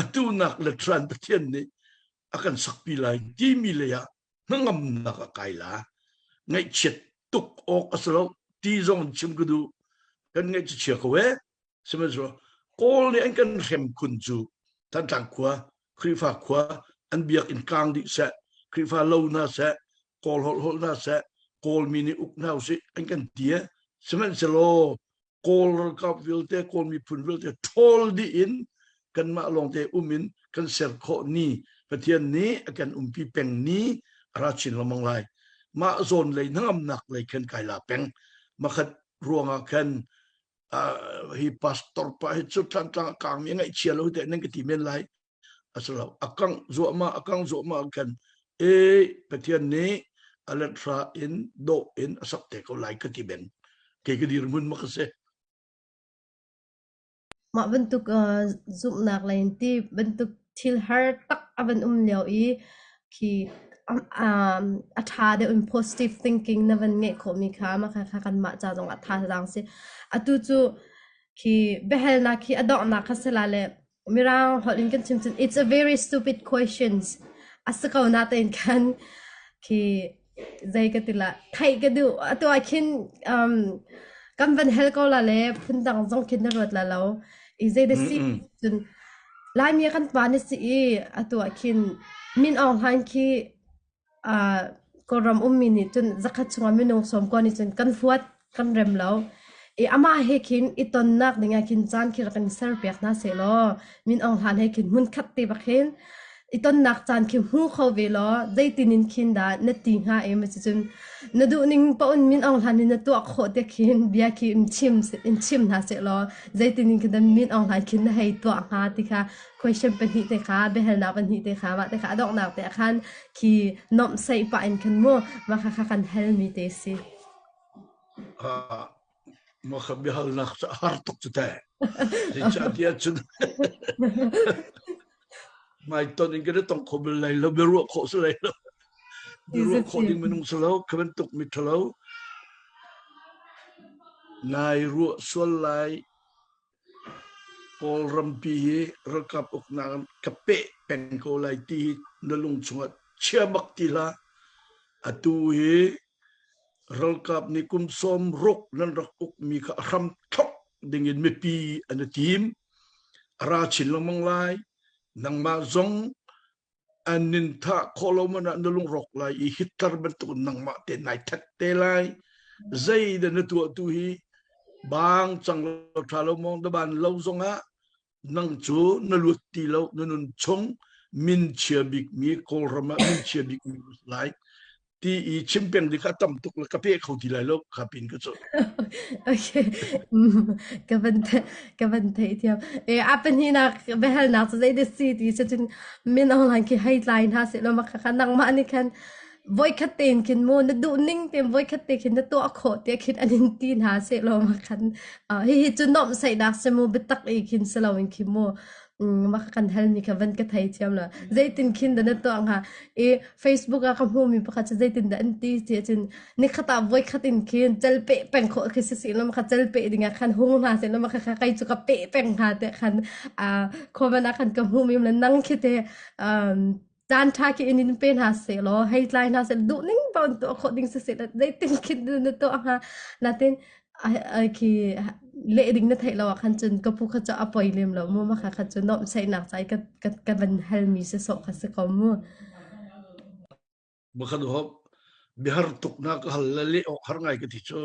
atu nak le tran pathian ni akan sak pi lai ti mi le ya ngam na ka kai la ngai chet tuk ok aslo ti zong chim ku du kan ngai chi chia ko we sema zo kol ni an kan rem kun chu tan tang kwa khri fa kwa an biak in kang di sa khri fa lo na sa kol hol na sa kol mini uk na si an kan tia sema zo kol kap vil te kol mi pun vil te tol di in kan ma long te umin kan ser kho ni pathian ni akan umpi peng ni rachin lamang lai ma zon le nangam nak le khen kai la peng ma khat ruanga khan hi pastor pa hi chu Thantlang kang mi ngai chia lo te nang ti men lai asalo akang zo ma kan pathian ni alatra in do in asap te ko lai ka ti ben ke ke dir mun ma se ma bentuk zoom nak lain ti bentuk thil har tak avan leo ki atha de positive thinking na van nge kho mi kha ma kha kan ma cha jong atha jang se atu chu ki behel na ki adok na kha sela le mirang holin kan chim chin it's a very stupid questions asakaw natin kan ki zai ka tila thai ka du atu I can kan van hel ko la le phun dang jong kin na rot la lo is they the see ลายมีกันปานิสิอตัวคินมินออนไลน์คีกรมมินิจนจักรชงมินงสมกวนิจนกันฟวดกันเร็มแล้วอามาเฮคินอีตอนนักดิ่งคินจานคิรักันเซอร์เปียกนาเซโลมินออนไลน์เฮคินมุนคัดตีบักคินอีตอนนักจานคิมหูเขาเวลาใจตินินคินดาเนติงหามันจนนดูนิงปอนมินออนไลน์นตัวโคตรคินเบียคินชิมนาเซโลใจตินินคินมินออนไลน์คินให้ตัวหาติค่ะ question เป็นหิตค่ะเบลนาเป็นหิตค่ะว่าแต่ค่ะดอกนักแต่คันคีน้อมใส่ปะอินคันมัวมาค่ะคันเฮลมีเตสิ ما خبيها لنا هارتك تاع زين شاديات ما يتون إنك تنقب الليلة بروق خوص الليلة بروق خودين منهم سلو كمان تك متلو ناي روق سولاي Paul Rampi rekap ukna kape pengkolai ti nalung sungat ciamak tila atu he rekap ni kum som rok nan rakuk mi ka ram thok dingin mepi an team ra chin lamang lai nang ma zong anin tha kolomana nalung rok lai I hitar bentuk nang ma te nai that te lai zai de na tu hi bang chang lo thalo mong da ban lo zonga nang chu na lu ti lo nun chong min chia big mi kol rama min chia big mi lai ti I chimpeng di ka tam tuk la ka pe khau ti lai lo ka pin ka chu okay กันเทียมเป็นที่นักเบลนักจะได้ดีสิที่จะจนมินออนไลน์คือไฮไลน์ฮะเสร็จแล้วมาค่ะนังมาอันนี้คัน voice คัดเต็นคินโมนดูนิ่งเต็ม voice คัดเต็นคินตัวโคตรเตียคินอันนี้ตีนหาเสร็จแล้วมาคันฮิจุนน้อมใส่ดักเสมูบิตักอีคินสลาวินคิโมมาคันเฮลมีค่ะวันก็ไทยเทียมละใจตินคินเดินตัวอ่ะFacebook อะคำพูดมีประกาศใจตินเดินตีเสียจนนี่ขตา voice คัดตินคินเจลเปะเป็นโคคือสิ่งแล้วมาคันเจลเปะดิ่งคันหูมาเสร็จแล้วมาคันใครจุกเปะเป็นหาแต่คันคนมันคันคำพูดมีมันนั่งคิดจานทากินนินเป็นหาเสลอให้ไลน์หาเสลดูนิ่งบอลตัวคนดิ่งเสร็จได้ตินคิดเดินตัวอ่ะนาตินคือเละดิ่งนั่นไทยเราคันจนก็พูดเขาจะอภัยเลี้ยมเรามั่วมาค่ะคันจนน้อมใส่หนักใจกับวันเฮลมีเสสค่ะสกอมมั่ว bakad hop bihar tuk na ka halali o har ngai ka ti chu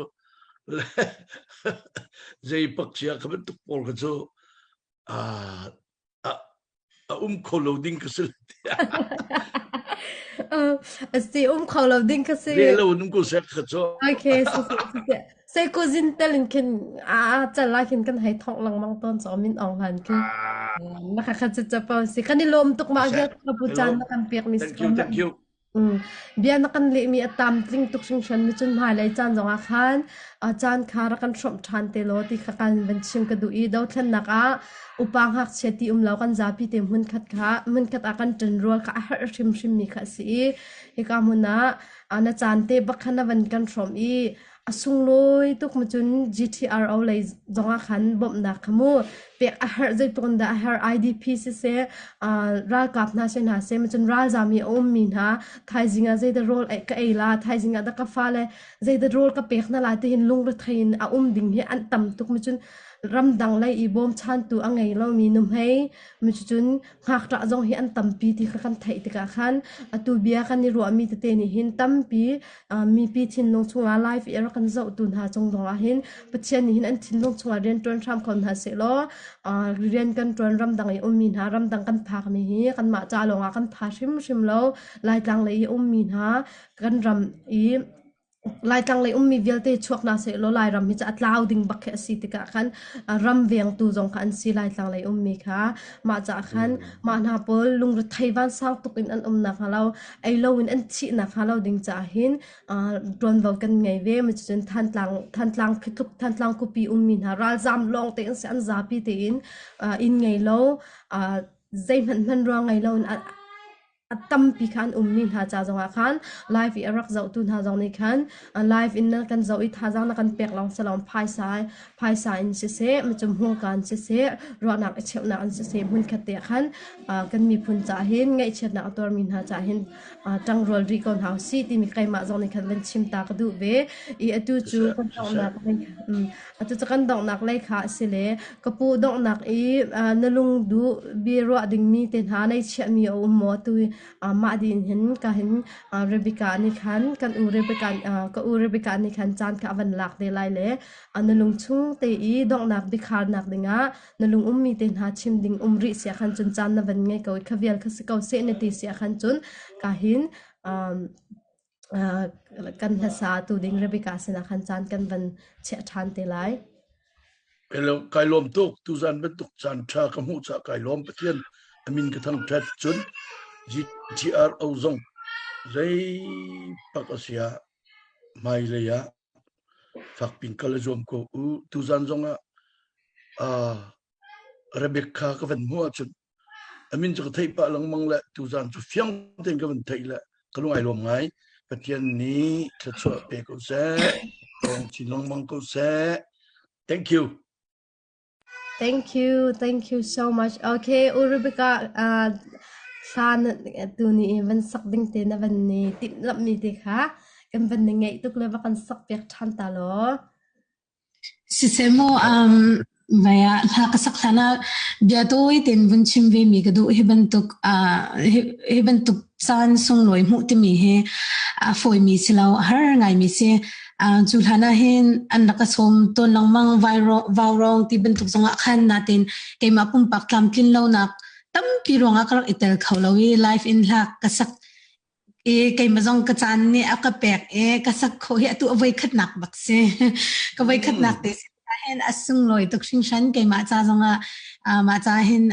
zai pak chia ka ben tuk pol ka chu a kholoading ka sil Asti kalau ding kasi le lo nung ko sek ka chu okay so cousin telin kinจะลาคินกันให้ท้องหลังมังต้นสอมินอองหันคือนะคะคันจะเปาสิคันนี่ลมตุกมาเยอะกับปูจานนักันเปียกมิส thank you เบียนักันเลมีตามจริงตุกชิงชันมิจุนหายเลยจานจงอาคารอาจารย์คารักันชมชันเตโลที่ขักันเป็นชิมกระดูอีดาวทันนักอุปางหักเชติเล่ากันจาพีเต็มหุ่นขัดขามันขัดอากันจนรัวกะหาชิมมีขัดสีเอกามุนะอาจารย์เตบักขันวันกันชมอีสุงลอยตุกมาจุน GTR เอาเลยจงอาคันบ่มนักขโมเปียกอาหารใจตรงดาอาหาร IDP เสียรักกับนาเชนาเซมาจุนรักจามีอมมีนะไทยจิงอาใจเดโรลไอ้ก็ไอ้ละไทยจิงอาตะกฟ้าเลยใจเดโรลก็เปียกนั่นแหละที่เห็นลุงรถไทยอาดิ่งเฮียอันต่ำตุกมาจุนรำดังเลยอีบอมชันตัวอังไงเรามีนุ่มให้มาจุนหักระจงเฮียอันต่ำปีที่ขันไทยที่ขันตัวเบียกันนี่รัวมีแต่นี่เห็นต่ำปีมีปีทินลงช่วงไลฟ์เอรักันเจ้าตุนหาจงดงอาเห็นปัจจัยนี้เห็นอันทินลงช่วงเรียนตรวนทำคนหาเสลอเรียนกันตรวนรำดังไอมีนารำดังกันพากมีเฮียกันมาจ่าลงอากันพาชิมแล้วลายดังเลยมีนากันรำอีลายตังเลยมีเวลเตชวกนาเสโลลายรำมิจะอัตลาวดิ่งบักเอสิติกะขันรำเวียงตูจงขันสีลายตังเลยมีค่ะมาจากขันมาหน้าปอลลุงรถไทยวันสร้างตุกินอันนักเราไอเราอันชีนักเราดิ่งจ่าหินโดนวกันไงเวมันจะจนทันตังพิทุกทันตังกุปีมีนาราจามลองเตนเสียนซาปีเตนอินไงเราใจมันรัวไงเรา tâm pi khan nin ha cha zonga khan live i arak zau tun ha zong ni khan live in na kan zau I tha jang na kan pek long salom phai sai in se ma chum hu kan se ro nak cheu na an se mun khate khan kan mi phun cha hin ngai chet na ator min ha cha hin tang rol ri kon ha si ti mi kai ma zong ni khan len chim ta ka du ve I atu chu kan dong nak atu cha kan dong nak lai kha se le kapu dong nak I nalung du bi ro ding mi ten ha nei che mi o mo tu ma din hin ka hin Rebecca ni khan kan u Rebecca ka u Rebecca ni khan chan ka van lak de lai le nalung chung te I dong nak bi khar nak dinga nalung mi ten ha chim ding ri sia khan chun chan na van nge ko khavial khas ko se ne ti sia khan chun ka hin kan hasa tu ding Rebecca sina khan chan kan van che than te lai Hello, kai lom tuk tu zan ben tuk chan cha kamu cha kai lom pathian amin ka thang that chun GTR ozong zai pakasia mai le ya fak pin kala zom ko u tu zan zonga a Rebecca ka van mua chun amin cha thai pa lang mang la tu zan chu fyang ten ka van thai la kalung ai lom ngai pathian ni cha cho pe ko se tong chin long mang ko se thank you Thank you so much. Okay, Rebecca, san tu ni van sak ding te na van ni tip lap mi te kha kan van ni ngai tuk le va kan sak pek than ta lo. Sisemo vaya hakasak sana biato itin bunchim ve mi gadu hibentuk san sung loi mu ti mi he foi mi silaw har ngai mi se julhana hin an nakasom to langmang vaurong ti bentuk zonga khan natin kay mapum paklam kin lo nak tam pironga kar itel khawlawi life in hak kasak kay mazong kachan ni akapek kasak ko hi atu avai khat nak bakse ka vai khat nak te hen asung loi tok sing shan kay ma cha zonga ma cha hen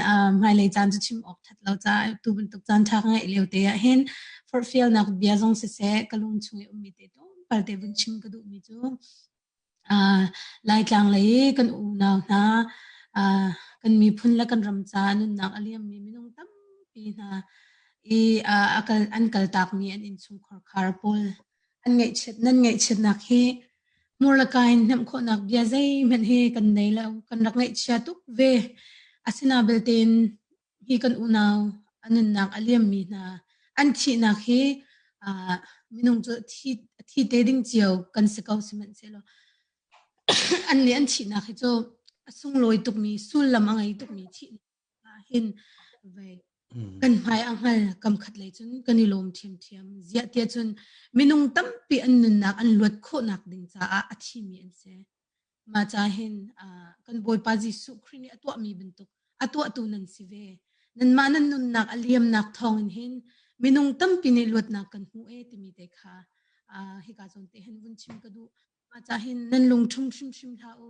mai le chan chu chim ok that lo cha tu bun tok chan thak ngai leu te hen for feel nak bia zong se kalung chui ummi te to par te bun chim ka du mi chu lai tlang le kan u na na kan mi phun la kan ram cha nun nak aliam mi minung tam pi na akal an kal tak mi an in chung khor khar pol an ngai chet nak hi mur la kain nam kho nak bia zai men he kan nei la kan rak ngai cha tuk ve asina belten hi kan unaw anun nak aliam mi na an chi nak hi minung chu thi te ding chiao kan se kau simen se lo an li an chi nak hi chu asung loi tuk mi sul lam angai tuk mi chi hin ve kan mai angal kam khat le chun kani lom thiam zia tia chun minung tam pi an nun nak an luat kho nak ding cha a thi mi an se ma cha hin kan boy pa ji su khrini atwa mi bintuk atwa tu nan si ve nan manan nun nak aliam nak thong hin minung tam pi ni luat nak kan hu ti mi te kha hi ka chon te hen bun chim ka du ma cha hin nan lung thum shim tha o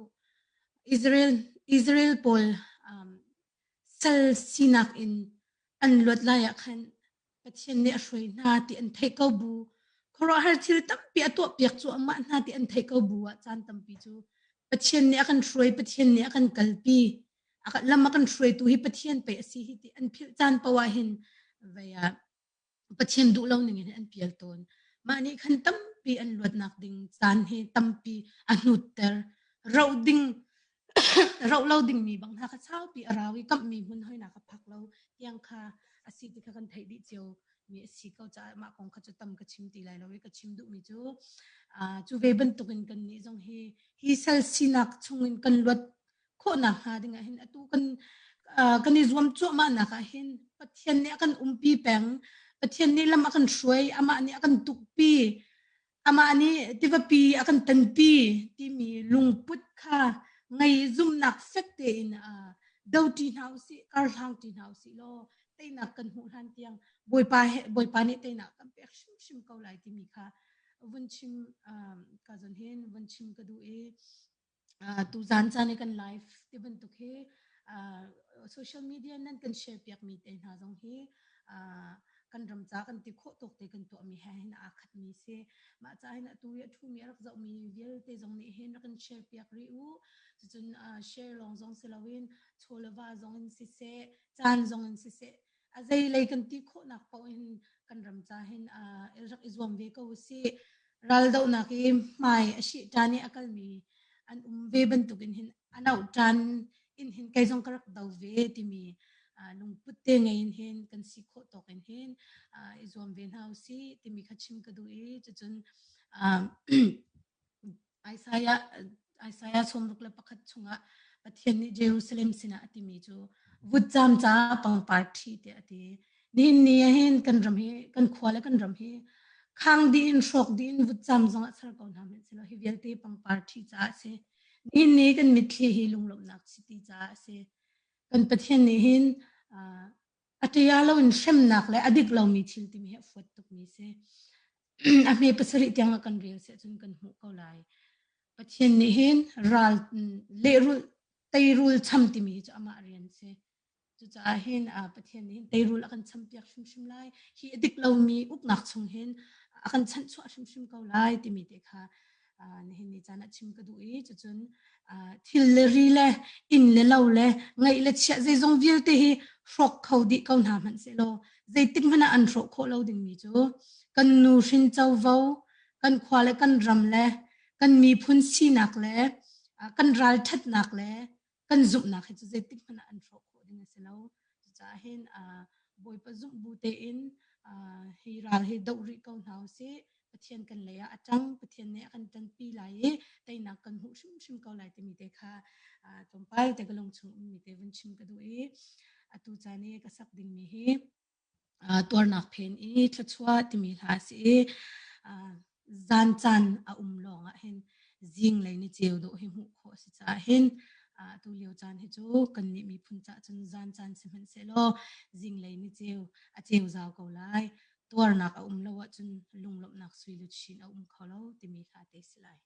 Israel pol sal sinak in an luat la ya khan pathian ne ashroi na ti an thai ko bu khoro har thil tam pi atwa piak chu amma na ti an thai ko bu wa chan tam pi chu pathian ne akan shroi pathian ne akan kalpi akan lam akan shroi tu hi pathian pe asi hi ti an phil chan pawa hin vaya pathian du lo ning an pial ton mani khan tam pi an luat nak ding chan he tam pi anut ter rau ding rau lo ding mi bang ha ka chau pi arawi kam mi hun hoi na ka phak lo yang kha asi ti kha kan thai di cheu mi si ko cha ma kong kha chu tam ka chim ti lai lo ka chim du mi chu chu ve ban tu kan ni jong hi sal sinak chungin kan lot kho na ha dinga hin atu kan kan ni zuam chu ma na ka hin pathian ne kan umpi peng pathian ni lam akan shuai ama ni akan tukpi ama ni tivapi akan tanpi ti mi lungput kha ngai zum nak fekte in dauti hausi kar hang ti hausi lo te nak kan hu han tiang boy pa ni te nak kan pek shim ko lai ti mi kha vun chim ka zon hen vun chim ka du tu zan chan kan live ti ban tu khe social media nan kan share pek mi te na jong hi kan ram cha kan ti kho tok te kan to mi ha hin a khat mi se ma cha hin tu ya thu mi rak zau mi vel te jong ni hen kan share pek ri u chun share long jong se lawin cholawa jong in si se chan jong in si se azai lai kan ti kho nak po in kan ram cha hin rak izom ve ko si ral do na ki mai ashi tani akal mi an ve ban tukin hin anau tan in hin kai jong karak dau ve ti mi lung putte ngai in hin kan si kho to kan hin izom ve hau si ti mi khachim ka du e chun Isaiah som ruk la pakhat chunga pathian ni Jerusalem sina ati mi chu vut cham cha pang parthi te ati nin ni hen kan ram he kan khwala kan ram he khang di in shok di in vut cham zong sar ko na men silo hi velte pang parthi cha se nin ni kan mitli hi lunglom nak siti cha se kan pathian ni hin atya lo in shem nak le adik lo mi thil ti mi he fot tuk mi se a me pasari tyang kan rel se chun kan mu ko lai pathian ni hin ral le rul tei rul cham ti mi chu ama rian se chu cha hin pathian ni tei rul akan cham piak shim shim lai hi adik lo mi up nak chung hin akan chan chu shim shim ko lai ti mi te kha ni hin ni chana chim ka du e chu chun thil le ri le in le lo le ngai le chia zai zong vil te hi rok khau di kau na man se lo zai tik mana an ro kho lo ding mi chu kan nu shin chau vo kan khwa le kan ram le kan mi phun si nak le kan ral that nak le kan zup nak he chu zai tik mana an ro kho ding se lo cha hin boy pa zum bu te in hi ral he dau ri kau nau se pathian kan leya atang pathian ne kan tan pi lai tai na kan hu shim shim kau lai te mi te kha tompai te galong chung mi te vun chim ka du e atu cha ne ka sak ding mi hi tor nak phen e thachwa ti mi la se zan chan long a hen jing lai ni cheu do hi mu kho si cha hen tu leo chan hi chu kan ni mi phun cha chun zan chan si man se lo jing lai ni cheu a cheu zaw ko lai tor nak lo wa chun lunglop nak sui lu chin kholo ti mi kha te silai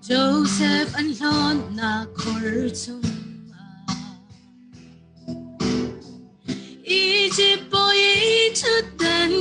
Joseph an hlon na khor chung Egypt boy to den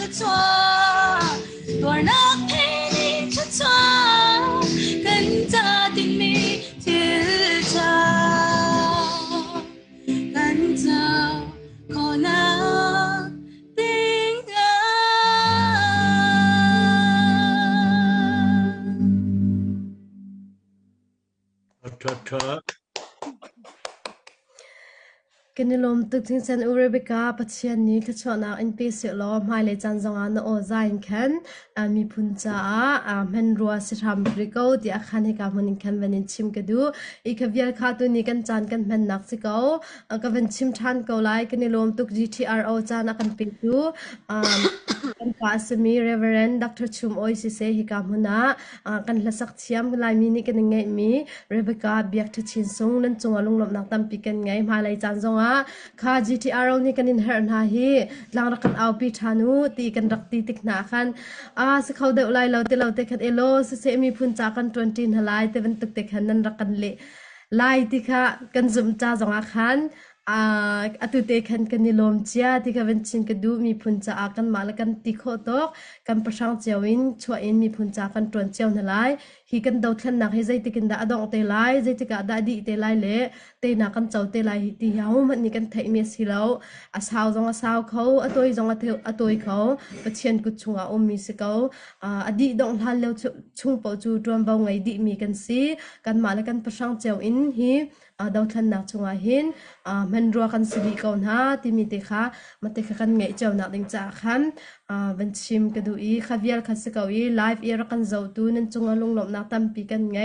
cha cha tor nak ni cha cha kan cha tin mi til cha kan cha ko na ting aกันนิลมตึกทิ้งเซนอูเรเบกาปัจเจียนนี้ที่ชนะอินเปเสียล้อมหายเลยจันจงานโอใจอินแคนมีพุนจ้ามันรัวสิทามบริโกที่อาคารให้การมันอินแคนวันนี้ชิมกันดูอีกเวียร์ขาตัวนี้กันจานกันมันนักสิเกาก็วันชิมทานเกาไลกันนิลมตึก GTRO จานกันไปดูกันกาสมีเรเวอเรนดรชุมโอซิเซฮิกามุนากันละสักเทียมลายมินิกันไงมีเรเบกาเบียกที่ชินซงนั่นจงลุงลบนักตั้มปีกันไงหายเลยจันจงข้า GTR นี่กันอินเฮร์นาฮีหลังรักกันเอาปีธานุตีกันรักตีติกหนาคันสิเขาเดือดไล่เราเตะกันเอโลเสมีพุนจากกัน20หลายแต่เป็นตึกเตะกันนั่นรักกันเละไล่ที่ข้ากันจุ่มจ้าจงอาคันตุเตคันกันนิลมเจียที่เขาเป็นชินกันดูมีพุนจากกันมาแล้วกันติโคตกกันประชังเจียวินชัวอินมีพุนจากกันตรวนเจียวนั่นไล่ฮีกันดาวทันนักให้ใจติกันดาดองเตไลใจติกาดาดีเตไลเละเตนักกันเจ้าเตไลที่ยาวมันนี่กันไทยเมียสิแล้วสาวจงสาวเขาตัวจงตัวเขาประเชียนกุชงอมมีสิเขาอดีดองทันแล้วชุงปจูดรวมเบาไงดีมีกันสิกันมาแล้วกันประชังเจียวอินฮีดาวทันนักชงหินมันรัวกันสิริก่อนฮะที่มีเตค่ะมันเตค่ะกันไงเจ้านักดิงจากขันวันชิมกันดูอีขวิลคัสเกาอีไลฟ์เอรักกันเจ้าตูนั่นจงลงหลบนักตั้มปีกันไง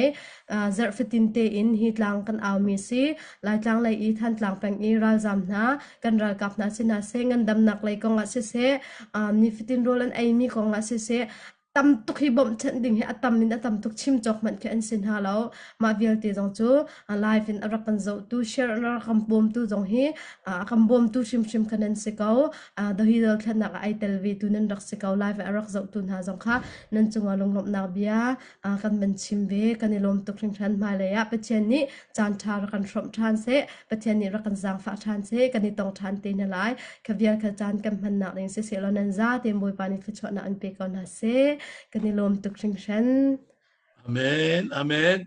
เจอฟิตินเตอินฮิตลังกันเอามีสิไล่ลังไล่อีทันลังแปงอีรัลจำนะกันรัลกับนาสินาเซงันดำนักไล่กงอาเซเซนี่ฟิตินโรลันไอมีกงอาเซเซตำตุกฮิบมฉันดิ่งให้ตำมินตำตุกชิมจอกมันแค่อันสินหาแล้วมาเวียลตีจงจูไลฟ์อินรักกันเจ้าตูแชร์รักคำบ่มตูจงฮีคำบ่มตูชิมคะแนนสิเกาดฮีดอลขันนักไอเทลวีตูนั่นรักสิเกาไลฟ์รักเจ้าตูน่าจงค่ะนั่นจงลงลบนักเบียกันเป็นชิมเวกันนิลมตุกชิงชันมาเลยอะเป็นเช่นนี้จานชารักกันชมทานเสเป็นเช่นนี้รักกันจางฝาทานเสกันนิตองทานตีนไลขวิลขจานกันมันนักเองเสียแล้วนั่นจ้าเต็มบวยปานิฟิชวนักอันเปกอนนาเสกันนิลมตุกชิงชัน Amen. Amen.